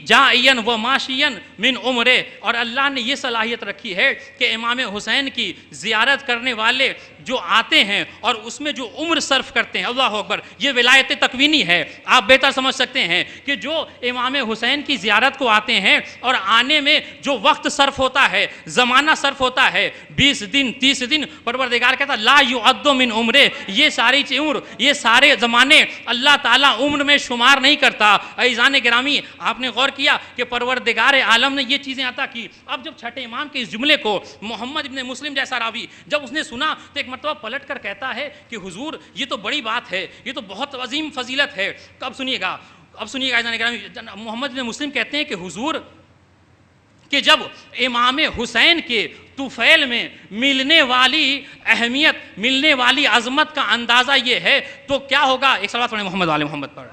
جائین و ماشین من عمرے، اور اللہ نے یہ صلاحیت رکھی ہے کہ امام حسین کی زیارت کرنے والے جو آتے ہیں اور اس میں جو عمر صرف کرتے ہیں، اللہ اکبر، یہ ولایت تکوینی ہے۔ آپ بہتر سمجھ سکتے ہیں کہ جو امام حسین کی زیارت کو آتے ہیں اور آنے میں جو وقت صرف ہوتا ہے، زمانہ صرف ہوتا ہے، 20 دن 30 دن، پروردگار کہتا لا يعد من عمرے، یہ ساری عمر، یہ سارے زمانے اللہ تعالیٰ عمر میں شمار نہیں کرتا۔ عزیزان گرامی، آپ نے غور کیا کہ پروردگار عالم نے یہ چیزیں عطا کی۔ اب جب چھٹے امام کے اس جملے کو محمد ابن مسلم جیسا راوی جب اس نے سنا تو ایک مرتبہ پلٹ کر کہتا ہے کہ حضور یہ تو بڑی بات ہے، یہ تو بہت عظیم فضیلت ہے۔ اب سنیے گا عزیزان گرامی، محمد ابن مسلم کہتے ہیں کہ حضور کہ جب امام حسین کے طفیل میں ملنے والی اہمیت، ملنے والی عظمت کا اندازہ یہ ہے تو کیا ہوگا؟ ایک صلوات پڑھیں محمد والے محمد پر۔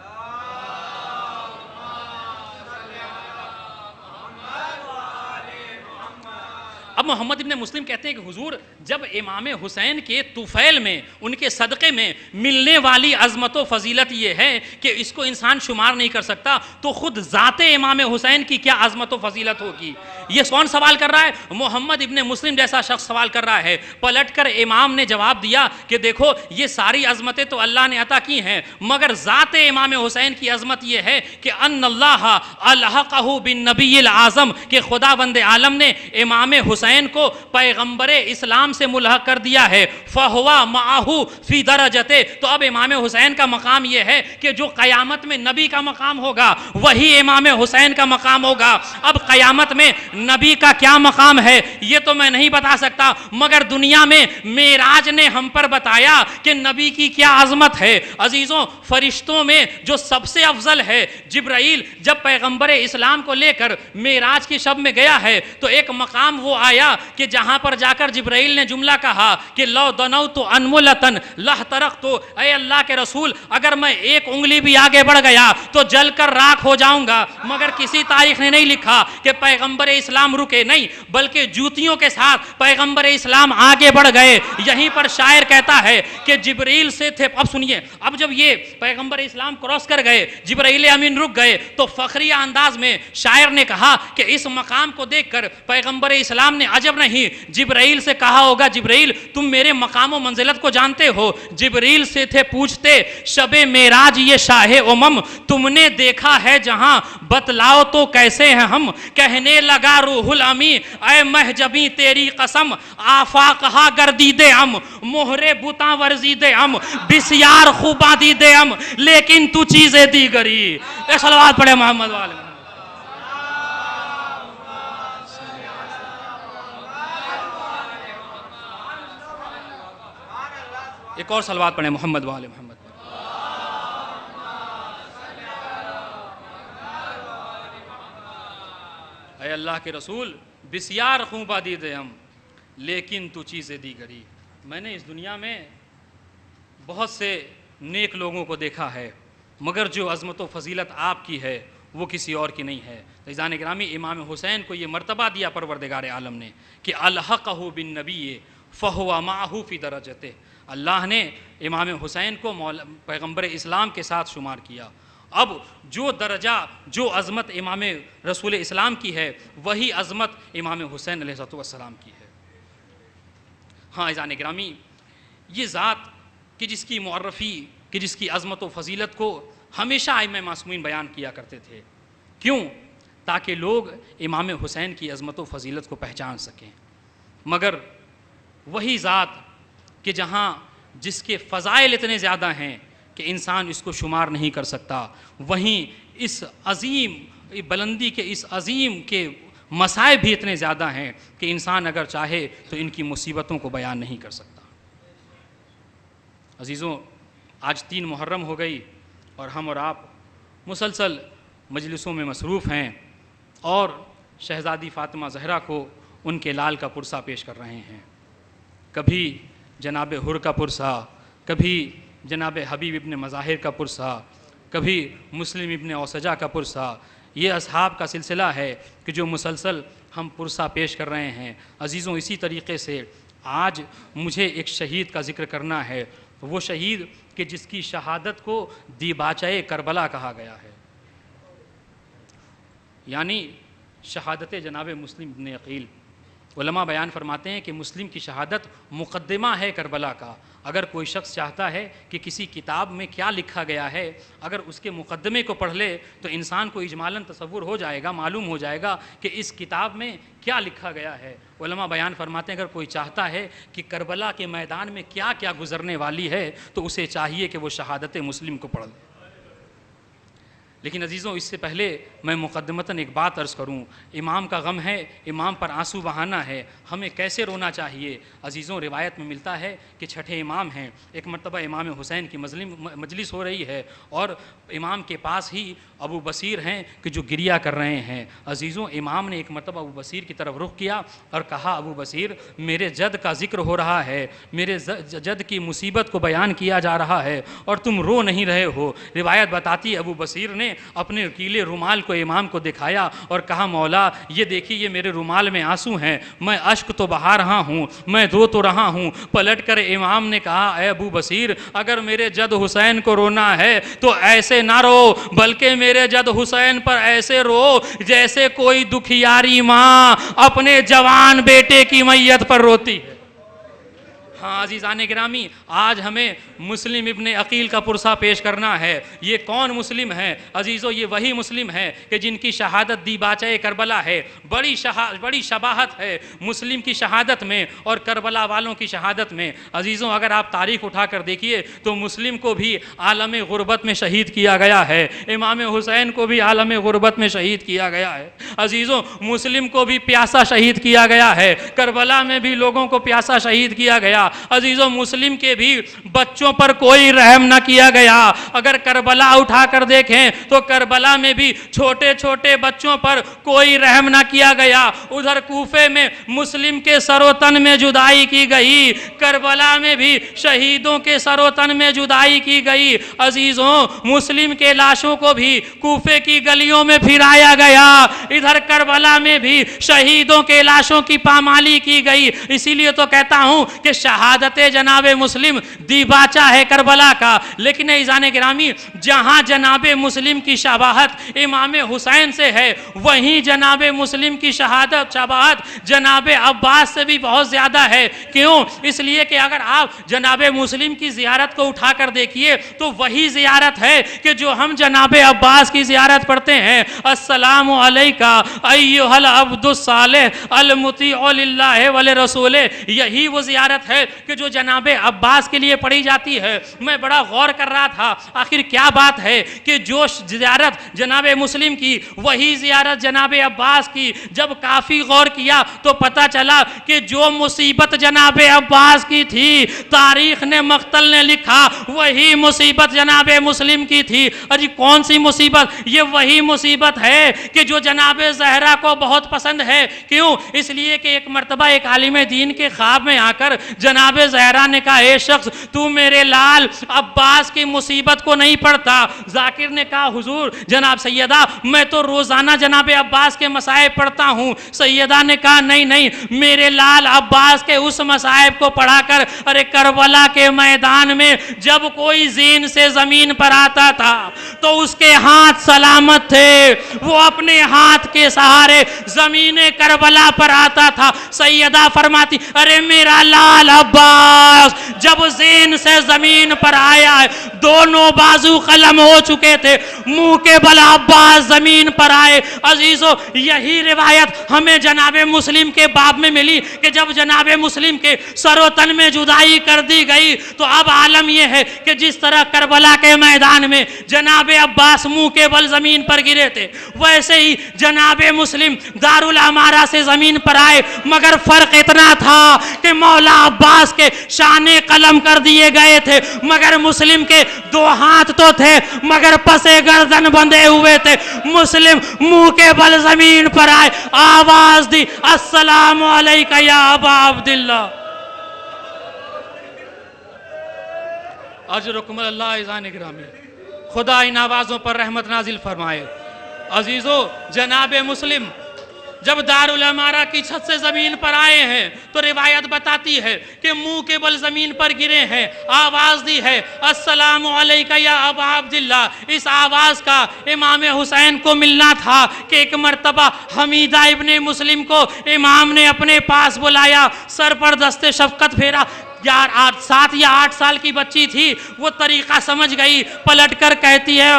اب محمد ابن مسلم کہتے ہیں کہ حضور جب امام حسین کے طفیل میں، ان کے صدقے میں ملنے والی عظمت و فضیلت یہ ہے کہ اس کو انسان شمار نہیں کر سکتا، تو خود ذات امام حسین کی کیا عظمت و فضیلت ہوگی؟ یہ کون سوال کر رہا ہے؟ محمد ابن مسلم جیسا شخص سوال کر رہا ہے۔ پلٹ کر امام نے جواب دیا کہ دیکھو یہ ساری عظمتیں تو اللہ نے عطا کی ہیں، مگر ذات امام حسین کی عظمت یہ ہے کہ ان اللہ الحقہ بالنبی العظم، کہ خدا بند عالم نے امام حسین کو پیغمبر اسلام سے ملحق کر دیا ہے۔ فہوا معہو فی درجتے، تو اب امام حسین کا مقام یہ ہے کہ جو قیامت میں نبی کا مقام ہوگا وہی امام حسین کا مقام ہوگا۔ اب قیامت میں نبی کا کیا مقام ہے یہ تو میں نہیں بتا سکتا، مگر دنیا میں معراج نے ہم پر بتایا کہ نبی کی کیا عظمت ہے۔ عزیزوں، فرشتوں میں جو سب سے افضل ہے جبرائیل، جب پیغمبر اسلام کو لے کر معراج کی شب میں گیا ہے تو ایک مقام وہ آیا کہ جہاں پر جا کر جبرائیل نے جملہ کہا کہ لو دنوت انملتن لہترقت، اے اللہ کے رسول اگر میں ایک انگلی بھی آگے بڑھ گیا تو جل کر راکھ ہو جاؤں گا، مگر کسی تاریخ نے نہیں لکھا کہ پیغمبر اسلام رکے، نہیں بلکہ جوتیوں کے ساتھ پیغمبر اسلام آگے بڑھ گئے۔ یہیں پر شاعر کہتا ہے کہ جبرائیل سے تھے، اب سنیے، اب جب یہ پیغمبر اسلام کراس کر گئے، جبرائیل امین رک گئے، تو فخریہ انداز میں شاعر نے کہا کہ اس مقام کو دیکھ کر پیغمبر اسلام نے عجب نہیں جبرائیل سے کہا ہوگا جبرائیل تم میرے مقام و منزلت کو جانتے ہو؟ جبرائیل سے تھے پوچھتے شب معراج یہ شاہ امم، تم نے دیکھا ہے جہاں بتلاؤ تو کیسے ہیں ہم؟ کہنے لگا روح الامی اے مہجبی تیری قسم، آفاقہا گردیدے ہم، مہرے بتاں ورزیدے ہم، بسیار خوباں دیدے ہم، لیکن تو چیزیں دیگری۔ ایک صلوات پڑھے محمد والے۔ ایک اور صلوات پڑھیں محمد والے محمد۔ اے اللہ کے رسول بسیار خوباں دیدے ہم، لیکن تو چیزیں دیگری۔ میں نے اس دنیا میں بہت سے نیک لوگوں کو دیکھا ہے، مگر جو عظمت و فضیلت آپ کی ہے وہ کسی اور کی نہیں ہے۔ عزیزان گرامی، امام حسین کو یہ مرتبہ دیا پروردگار عالم نے کہ الحقہ بالنبی فہو معہ فی درجتے، اللہ نے امام حسین کو پیغمبر اسلام کے ساتھ شمار کیا۔ اب جو درجہ، جو عظمت امام رسول اسلام کی ہے وہی عظمت امام حسین علیہ السلام کی ہے۔ ہاں عزیزان گرامی، یہ ذات کہ جس کی معرفی، کہ جس کی عظمت و فضیلت کو ہمیشہ ائمہ معصومین بیان کیا کرتے تھے، کیوں؟ تاکہ لوگ امام حسین کی عظمت و فضیلت کو پہچان سکیں۔ مگر وہی ذات کہ جہاں جس کے فضائل اتنے زیادہ ہیں کہ انسان اس کو شمار نہیں کر سکتا، وہیں اس عظیم بلندی کے، اس عظیم کے مصائب بھی اتنے زیادہ ہیں کہ انسان اگر چاہے تو ان کی مصیبتوں کو بیان نہیں کر سکتا۔ عزیزوں، آج 3 محرم ہو گئی اور ہم اور آپ مسلسل مجلسوں میں مصروف ہیں اور شہزادی فاطمہ زہرا کو ان کے لال کا پرسہ پیش کر رہے ہیں۔ کبھی جناب حر کا پرسہ، کبھی جناب حبیب ابن مظاہر کا پرسہ، کبھی مسلم ابن اوسجہ کا پرسہ۔ یہ اصحاب کا سلسلہ ہے کہ جو مسلسل ہم پرسہ پیش کر رہے ہیں۔ عزیزوں، اسی طریقے سے آج مجھے ایک شہید کا ذکر کرنا ہے، وہ شہید کہ جس کی شہادت کو دیباچہ کربلا کہا گیا ہے، یعنی شہادت جناب مسلم ابن عقیل۔ علماء بیان فرماتے ہیں کہ مسلم کی شہادت مقدمہ ہے کربلا کا۔ اگر کوئی شخص چاہتا ہے کہ کسی کتاب میں کیا لکھا گیا ہے، اگر اس کے مقدمے کو پڑھ لے تو انسان کو اجمالاً تصور ہو جائے گا، معلوم ہو جائے گا کہ اس کتاب میں کیا لکھا گیا ہے۔ علماء بیان فرماتے ہیں اگر کوئی چاہتا ہے کہ کربلا کے میدان میں کیا کیا گزرنے والی ہے تو اسے چاہیے کہ وہ شہادت مسلم کو پڑھ لے۔ لیکن عزیزوں، اس سے پہلے میں مقدمتاً ایک بات عرض کروں۔ امام کا غم ہے، امام پر آنسو بہانا ہے، ہمیں کیسے رونا چاہیے؟ عزیزوں، روایت میں ملتا ہے کہ چھٹے امام ہیں، ایک مرتبہ امام حسین کی مجلس ہو رہی ہے اور امام کے پاس ہی ابو بصیر ہیں کہ جو گریہ کر رہے ہیں۔ عزیزوں، امام نے ایک مرتبہ ابو بصیر کی طرف رخ کیا اور کہا، ابو بصیر، میرے جد کا ذکر ہو رہا ہے، میرے جد کی مصیبت کو بیان کیا جا رہا ہے اور تم رو نہیں رہے ہو۔ روایت بتاتی ہے ابو بصیر نے اپنے گیلے رومال کو امام کو دکھایا اور کہا، مولا یہ دیکھیے، یہ میرے رومال میں آنسو ہیں، میں اشک تو بہا رہا ہوں، میں رو تو رہا ہوں۔ پلٹ کر امام نے کہا، اے ابو بصیر، اگر میرے جد حسین کو رونا ہے تو ایسے نہ رو، بلکہ میرے جد حسین پر ایسے رو جیسے کوئی دکھیاری ماں اپنے جوان بیٹے کی میت پر روتی ہے۔ ہاں عزیزان گرامی، آج ہمیں مسلم ابن عقیل کا پرسہ پیش کرنا ہے۔ یہ کون مسلم ہے؟ عزیزو، یہ وہی مسلم ہے کہ جن کی شہادت دیباچہ کربلا ہے۔ بڑی شباہت ہے مسلم کی شہادت میں اور کربلا والوں کی شہادت میں۔ عزیزوں، اگر آپ تاریخ اٹھا کر دیکھیے تو مسلم کو بھی عالم غربت میں شہید کیا گیا ہے، امام حسین کو بھی عالم غربت میں شہید کیا گیا ہے۔ عزیزوں، مسلم کو بھی پیاسا شہید کیا گیا ہے، کربلا میں بھی لوگوں کو پیاسا شہید کیا گیا۔ عزیزوں، مسلم کے بھی بچوں پر کوئی رحم نہ کیا گیا۔ اگر کربلا اٹھا کر دیکھیں تو کربلا میں بھی چھوٹے چھوٹے بچوں پر کوئی رحم نہ کیا گیا۔ ادھر کوفے میں مسلم کے سر و تن میں جدائی کی گئی، کربلا میں بھی شہیدوں کے سر و تن میں جدائی کی گئی۔ عزیزوں، مسلم کے لاشوں کو بھی کوفے کی گلیوں میں پھرایا گیا، ادھر کربلا میں بھی شہیدوں کے لاشوں کی پامالی کی گئی۔ اسی لیے تو کہتا ہوں کہ شہادت جناب مسلم دیباچہ ہے کربلا کا۔ لیکن عزیزان گرامی، جہاں جناب مسلم کی شباہت امام حسین سے ہے، وہیں جناب مسلم کی شباہت جناب عباس سے بھی بہت زیادہ ہے۔ کیوں؟ اس لیے کہ اگر آپ جناب مسلم کی زیارت کو اٹھا کر دیکھیے تو وہی زیارت ہے کہ جو ہم جناب عباس کی زیارت پڑھتے ہیں، السلام علیکہ ایھا العبد الصالح المطیع للہ ولرسولہ۔ یہی وہ زیارت ہے کہ جو جناب عباس کے لیے پڑھی جاتی ہے۔ میں بڑا غور کر رہا تھا، آخر کیا بات ہے کہ جو زیارت جناب مسلم کی وہی زیارت جناب عباس کی۔ جب کافی غور کیا تو پتہ چلا کہ جو مصیبت جناب عباس کی تھی، تاریخ نے مقتل نے لکھا، وہی مصیبت جناب مسلم کی تھی۔ اجی کون سی مصیبت؟ یہ وہی مصیبت ہے کہ جو جناب زہرا کو بہت پسند ہے۔ کیوں؟ اس لیے کہ ایک مرتبہ ایک عالم دین کے خواب میں آ کر جناب زہرا نے کہا، اے شخص، تو میرے لال عباس کی مصیبت کو نہیں پڑھتا۔ ذاکر نے کہا، حضور جناب سیدہ، میں تو روزانہ جناب عباس کے مصائب پڑھتا ہوں۔ سیدہ نے کہا، نہیں نہیں، میرے لال عباس کے اس مصائب کو پڑھا کر۔ ارے کربلا کے میدان میں جب کوئی زین سے زمین پر آتا تھا تو اس کے ہاتھ سلامت تھے، وہ اپنے ہاتھ کے سہارے زمین کربلا پر آتا تھا۔ سیدہ فرماتی، ارے میرا لال عباس جب زین سے زمین پر آیا ہے، دونوں بازو قلم ہو چکے تھے، منہ کے بل عباس زمین پر آئے۔ عزیزو یہی روایت ہمیں جناب مسلم کے باب میں ملی کہ جب جناب مسلم کے سر و تن میں جدائی کر دی گئی تو اب عالم یہ ہے کہ جس طرح کربلا کے میدان میں جناب عباس منہ کے بل زمین پر گرے تھے، ویسے ہی جناب مسلم دارالعمارہ سے زمین پر آئے، مگر فرق اتنا تھا کہ مولا عباس کے شانے قلم کر دیے گئے تھے، مگر مسلم کے دو ہاتھ تو تھے مگر پسے گردن بندھے ہوئے تھے۔ مسلم منہ کے بل زمین پر آئے، آواز دی السلام علیکہ یا ابا عبداللہ، اجرکم اللہ عزیزان گرامی، خدا ان آوازوں پر رحمت نازل فرمائے۔ عزیزو جناب مسلم جب دارالعمارہ کی چھت سے زمین پر آئے ہیں تو روایت بتاتی ہے کہ منہ کے بل زمین پر گرے ہیں، آواز دی ہے السلام علیکہ یا ابا عبداللہ۔ اس آواز کا امام حسین کو ملنا تھا کہ ایک مرتبہ حمیدہ ابن مسلم کو امام نے اپنے پاس بلایا، سر پر دست شفقت پھیرا۔ 7 یا 8 سال کی بچی تھی، وہ طریقہ سمجھ گئی، پلٹ کر کہتی ہے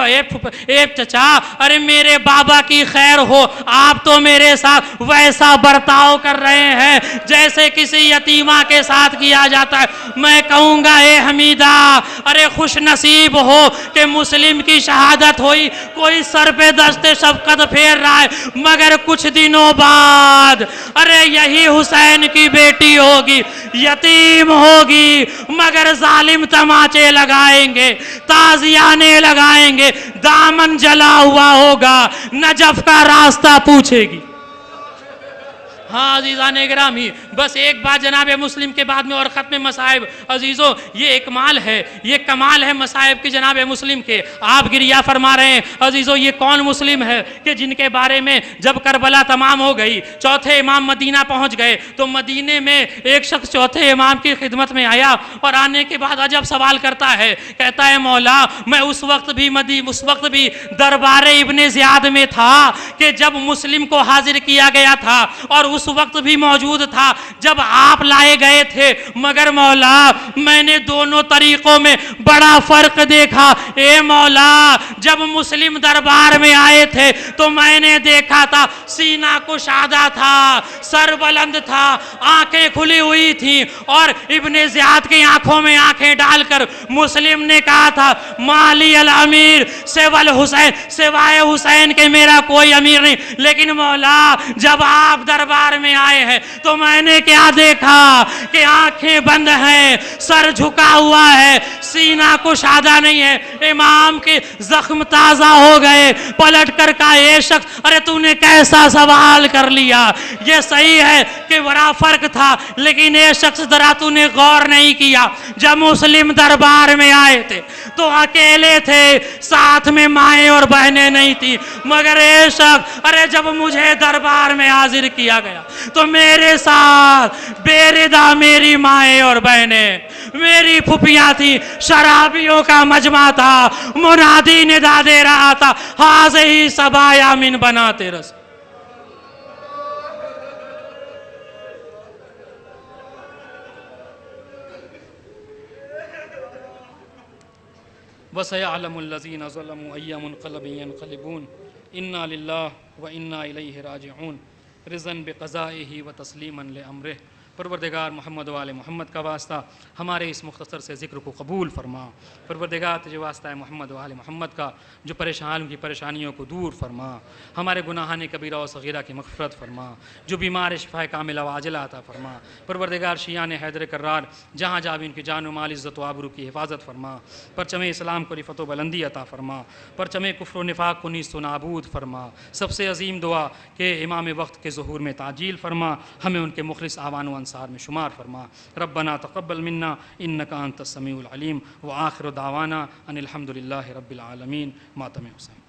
اے چچا، ارے میرے بابا کی خیر ہو، آپ تو میرے ساتھ ویسا برتاؤ کر رہے ہیں جیسے کسی یتیمہ کے ساتھ کیا جاتا ہے۔ میں کہوں گا اے حمیدہ، ارے خوش نصیب ہو کہ مسلم کی شہادت ہوئی، کوئی سر پہ دست شفقت پھیر رہا ہے، مگر کچھ دنوں بعد ارے یہی حسین کی بیٹی ہوگی، یتیم ہوگی، مگر ظالم تماچے لگائیں گے، تازیانے لگائیں گے، دامن جلا ہوا ہوگا، نجف کا راستہ پوچھے گی۔ ہاں عزیزان گرامی، بس ایک بات جناب مسلم کے بعد میں اور ختم مصائب۔ عزیزو یہ اکمال ہے، یہ کمال ہے مصائب کی جناب مسلم کے۔ آپ گریہ فرما رہے ہیں عزیزو، یہ کون مسلم ہے کہ جن کے بارے میں جب کربلا تمام ہو گئی، چوتھے امام مدینہ پہنچ گئے تو مدینے میں ایک شخص چوتھے امام کی خدمت میں آیا اور آنے کے بعد عجب سوال کرتا ہے، کہتا ہے مولا میں اس وقت بھی دربار ابن زیاد میں تھا کہ جب مسلم کو حاضر کیا گیا تھا، اور اس وقت بھی موجود تھا جب آپ لائے گئے تھے، مگر مولا میں نے دونوں طریقوں میں بڑا فرق دیکھا۔ اے مولا جب مسلم دربار میں آئے تھے تو میں نے دیکھا تھا سینہ کشادہ تھا، سر بلند تھا، آنکھیں کھلی ہوئی تھی، اور ابن زیاد کی آنکھوں میں آنکھیں ڈال کر مسلم نے کہا تھا مالی الامیر سوال حسین، سوائے حسین کے میرا کوئی امیر نہیں۔ لیکن مولا جب آپ دربار میں آئے ہیں تو میں نے کیا دیکھا کہ آنکھیں بند ہیں، سر جھکا ہوا ہے، سینہ کشادہ نہیں ہے۔ امام کے زخم تازہ ہو گئے، پلٹ کر کہا اے شخص ارے تو نے کیسا سوال کر لیا، یہ صحیح ہے کہ بڑا فرق تھا، لیکن اے شخص ذرا تو نے غور نہیں کیا، جب مسلم دربار میں آئے تھے تو اکیلے تھے، ساتھ میں مائیں اور بہنیں نہیں تھی، مگر اے شخص ارے جب مجھے دربار میں حاضر کیا گیا تو میرے ساتھ بے ردا میری مائیں اور بہنیں، میری پھپھیاں تھی، شرابیوں کا مجمع تھا، منادی ندا دے رہا تھا حاضی سبایا من بناتے رس۔ وَسَيَعْلَمُ الَّذِينَ ظَلَمُوا أَيَّ مُنْقَلَبٍ يَنْقَلِبُونَ إِنَّا لِلَّهِ وَإِنَّا إِلَيْهِ رَاجِعُونَ رِضًا بِقَضَائِهِ وَتَسْلِيمًا لِأَمْرِهِ۔ پروردگار محمد و آل محمد کا واسطہ ہمارے اس مختصر سے ذکر کو قبول فرما۔ پروردگار تجھے واسطہ ہے محمد و آل محمد کا، جو پریشان کی پریشانیوں کو دور فرما، ہمارے گناہان کبیرہ و صغیرہ کی مغفرت فرما، جو بیمار شفا کاملہ و عاجلہ عطا فرما۔ پروردگار شیعان حیدر کرار جہاں جہاں بھی ان کی جان و مال عزت و آبرو کی حفاظت فرما، پرچم اسلام کو رفعت و بلندی عطا فرما، پرچم کفر و نفاق کو نیست و نابود فرما۔ سب سے عظیم دعا کہ امام وقت کے ظہور میں تعجیل فرما، ہمیں ان کے مخلص آوان و انصار میں شمار فرما۔ ربنا تقبل منا انک انت السمیع العلیم، وآخر دعوانا ان الحمد للہ رب العالمین۔ ماتم حسین۔